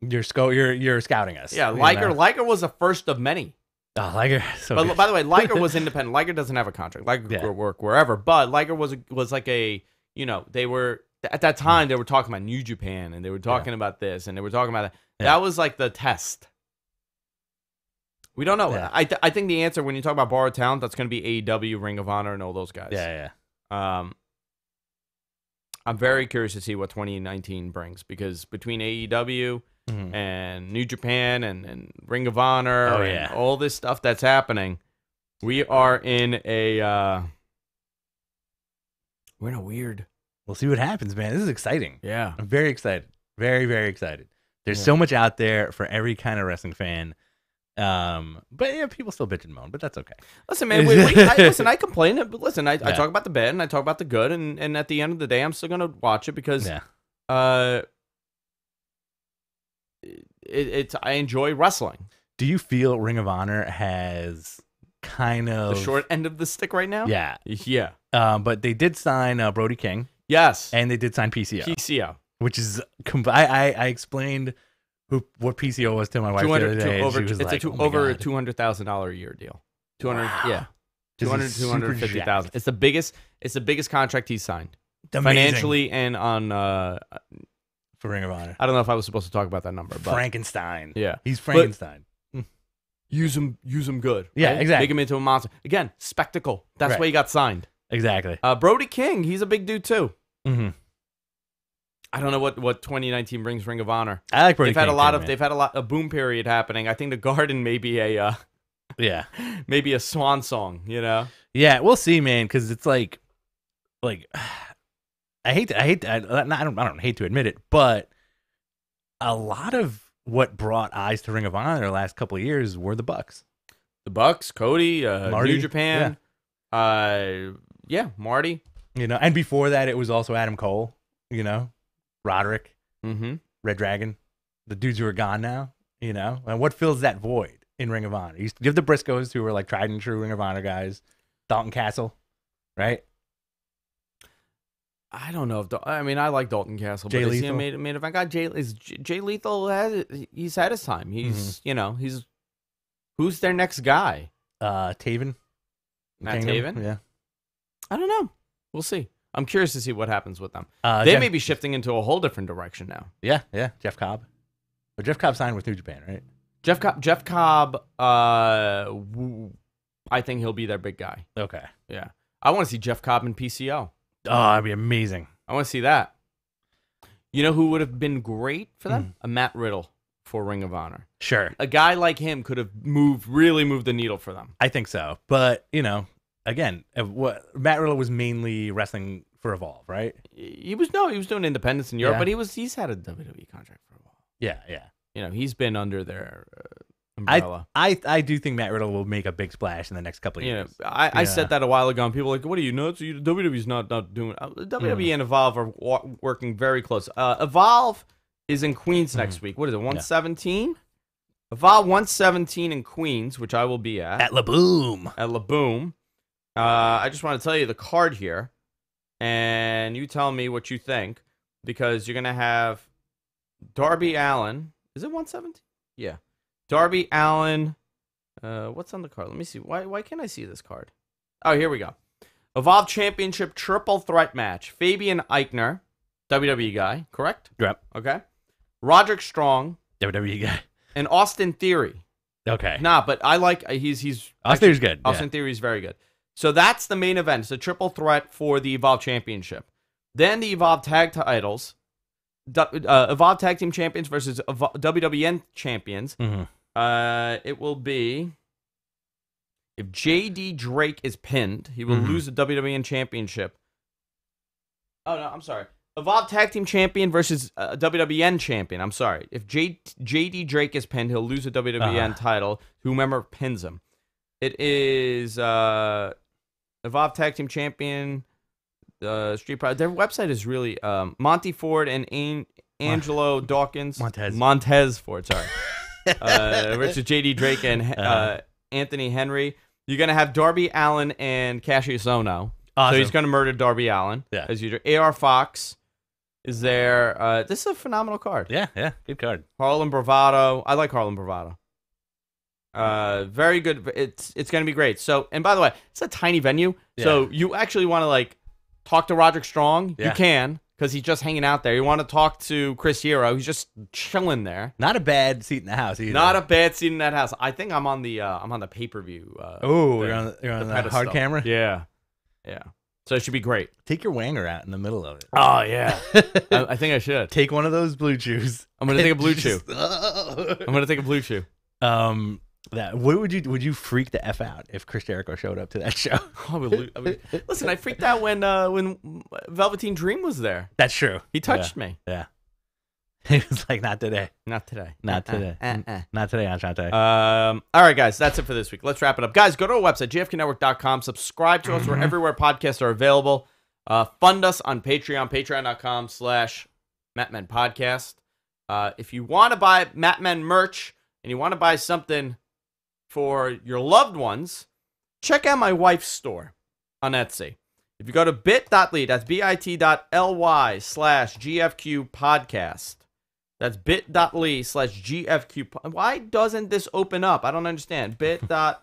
You're scouting us." Yeah, Liger was a first of many. Oh, Liger. But by the way, Liger was independent. Liger doesn't have a contract. Liger could work wherever. But Liger was like a they were at that time they were talking about New Japan and they were talking about this and they were talking about that. Yeah. That was like the test. We don't know. Yeah. I think the answer when you talk about borrowed talent, that's going to be AEW, Ring of Honor, and all those guys. Yeah. I'm very curious to see what 2019 brings because between AEW and New Japan and Ring of Honor and all this stuff that's happening, we are in a weird. We'll see what happens, man. This is exciting. Yeah, I'm very excited. Very, very excited. There's so much out there for every kind of wrestling fan. But people still bitch and moan, but that's okay. Listen, man. I complain, but listen, I talk about the bad and I talk about the good, and at the end of the day, I'm still gonna watch it because I enjoy wrestling. Do you feel Ring of Honor has kind of the short end of the stick right now? Yeah. But they did sign Brody King. Yes, and they did sign PCO, which is I explained what PCO was to my wife the other day. Over a $200,000 a year deal. 250,000. It's the biggest contract he's signed. Amazing. Financially and on for Ring of Honor. I don't know if I was supposed to talk about that number, but Frankenstein. Yeah, he's Frankenstein. Use him good. Yeah, right? exactly. Make him into a monster. Again, spectacle. That's why he got signed. Exactly. Brody King, he's a big dude too. Mm-hmm. I don't know what 2019 brings Ring of Honor. I like Brody King. They've had a lot of boom period happening. I think the Garden may be a maybe a swan song. Yeah, we'll see, man. Because it's like I don't hate to admit it, but a lot of what brought eyes to Ring of Honor the last couple of years were the Bucks. The Bucks, Cody, Marty, New Japan, Marty. And before that, it was also Adam Cole. Roderick, Red Dragon, the dudes who are gone now. And what fills that void in Ring of Honor? You have the Briscoes, who were like tried and true Ring of Honor guys. Dalton Castle, right? I don't know if I like Dalton Castle, Jay but Lethal. Main event guy. Jay Lethal he's had his time. He's he's who's their next guy? Taven. Matt Taven? Yeah. I don't know. We'll see. I'm curious to see what happens with them. They may be shifting into a whole different direction now. Yeah. Jeff Cobb. But Jeff Cobb signed with New Japan, right? Jeff Cobb. I think he'll be their big guy. Okay. Yeah. I want to see Jeff Cobb in PCO. Oh, that'd be amazing. I want to see that. You know who would have been great for them? A Matt Riddle for Ring of Honor. Sure. A guy like him could have really moved the needle for them. I think so. But, again, Matt Riddle was mainly wrestling for Evolve, right? He was doing independence in Europe, but he's had a WWE contract for a while. Yeah. He's been under their umbrella. I do think Matt Riddle will make a big splash in the next couple of years. I said that a while ago, and people were like, what are you, nuts? WWE's not doing it. WWE and Evolve are working very close. Evolve is in Queens next week. What is it, 117? Evolve 117 in Queens, which I will be at. At La Boom. I just want to tell you the card here, and you tell me what you think, because you're going to have Darby Allin. Is it 117? Yeah. Darby Allin. What's on the card? Let me see. Why can't I see this card? Oh, here we go. Evolve Championship Triple Threat Match. Fabian Eichner, WWE guy, correct? Yep. Okay. Roderick Strong, WWE guy. and Austin Theory. Okay. Nah, but I like he's Austin Theory's good. Austin Theory's very good. So that's the main event. It's a triple threat for the Evolve Championship. Then the Evolve Tag Titles. Evolve Tag Team Champions versus WWN Champions. It will be, if JD Drake is pinned, he will lose the WWN Championship. Oh, no, I'm sorry. Evolve Tag Team Champion versus WWN Champion. I'm sorry. If JD Drake is pinned, he'll lose the WWN title, whomever pins him. It is Evolve Tag Team Champion, Street Pride. Their website is really Monty Ford and Angelo Dawkins. Montez Ford, sorry. Versus JD Drake and Anthony Henry. You're going to have Darby Allin and Cassius Ohno. Awesome. So he's going to murder Darby Allin. Yeah. As usual. AR Fox is there. This is a phenomenal card. Yeah. Good card. Harlem Bravado. I like Harlem Bravado. Very good. It's going to be great. So, and by the way, it's a tiny venue. Yeah. So you actually want to talk to Roderick Strong. Yeah. You can. Because he's just hanging out there. You want to talk to Chris Hero. He's just chilling there. Not a bad seat in the house either. Not a bad seat in that house. I think I'm on the pay-per-view. You're on the hard camera? Yeah. So it should be great. Take your wanger out in the middle of it. Oh, yeah. I think I should. Take one of those blue chews. I'm going to take a blue chew. I'm going to take a blue chew. Would you freak the F out if Chris Jericho showed up to that show? Listen, I freaked out when Velveteen Dream was there. That's true. He touched me. Yeah. He was like, not today. Not today. Not today. Not today, Anshante. All right, guys, that's it for this week. Let's wrap it up. Guys, go to our website, gfknetwork.com. Subscribe to us. We're everywhere podcasts are available. Fund us on Patreon, patreon.com/MattMen Podcast. If you want to buy MattMen merch and you want to buy something for your loved ones, check out my wife's store on Etsy. If you go to bit.ly, that's bit.ly/GFQ podcast. That's bit.ly/GFQ. Why doesn't this open up? I don't understand. Bit.ly.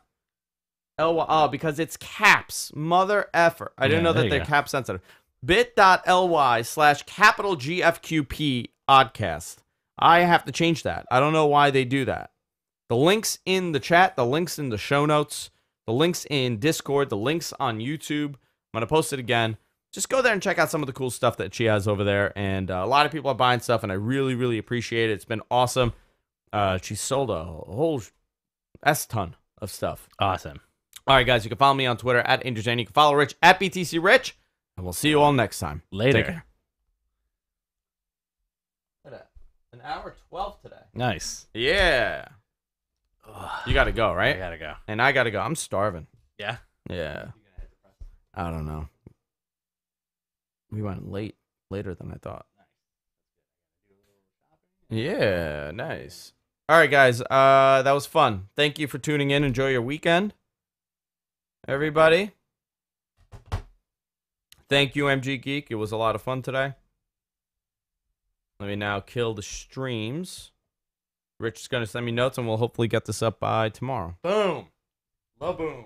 Oh, because it's caps. Mother effer. I didn't know that they're cap sensitive. Bit.ly/capital GFQP podcast. I have to change that. I don't know why they do that. The links in the chat, the links in the show notes, the links in Discord, the links on YouTube. I'm going to post it again. Just go there and check out some of the cool stuff that she has over there. And a lot of people are buying stuff, and I really, really appreciate it. It's been awesome. She sold a whole S-ton of stuff. Awesome. All right, guys, you can follow me on Twitter at AngelJane. You can follow Rich at BTC Rich, and we'll see you all next time. Later. Take care. An hour 12 today. Nice. Yeah. You got to go, right? I got to go. And I got to go. I'm starving. Yeah? Yeah. I don't know. We went later than I thought. Yeah, nice. All right, guys. That was fun. Thank you for tuning in. Enjoy your weekend, everybody. Thank you, MG Geek. It was a lot of fun today. Let me now kill the streams. Rich is going to send me notes, and we'll hopefully get this up by tomorrow. Boom. Love boom.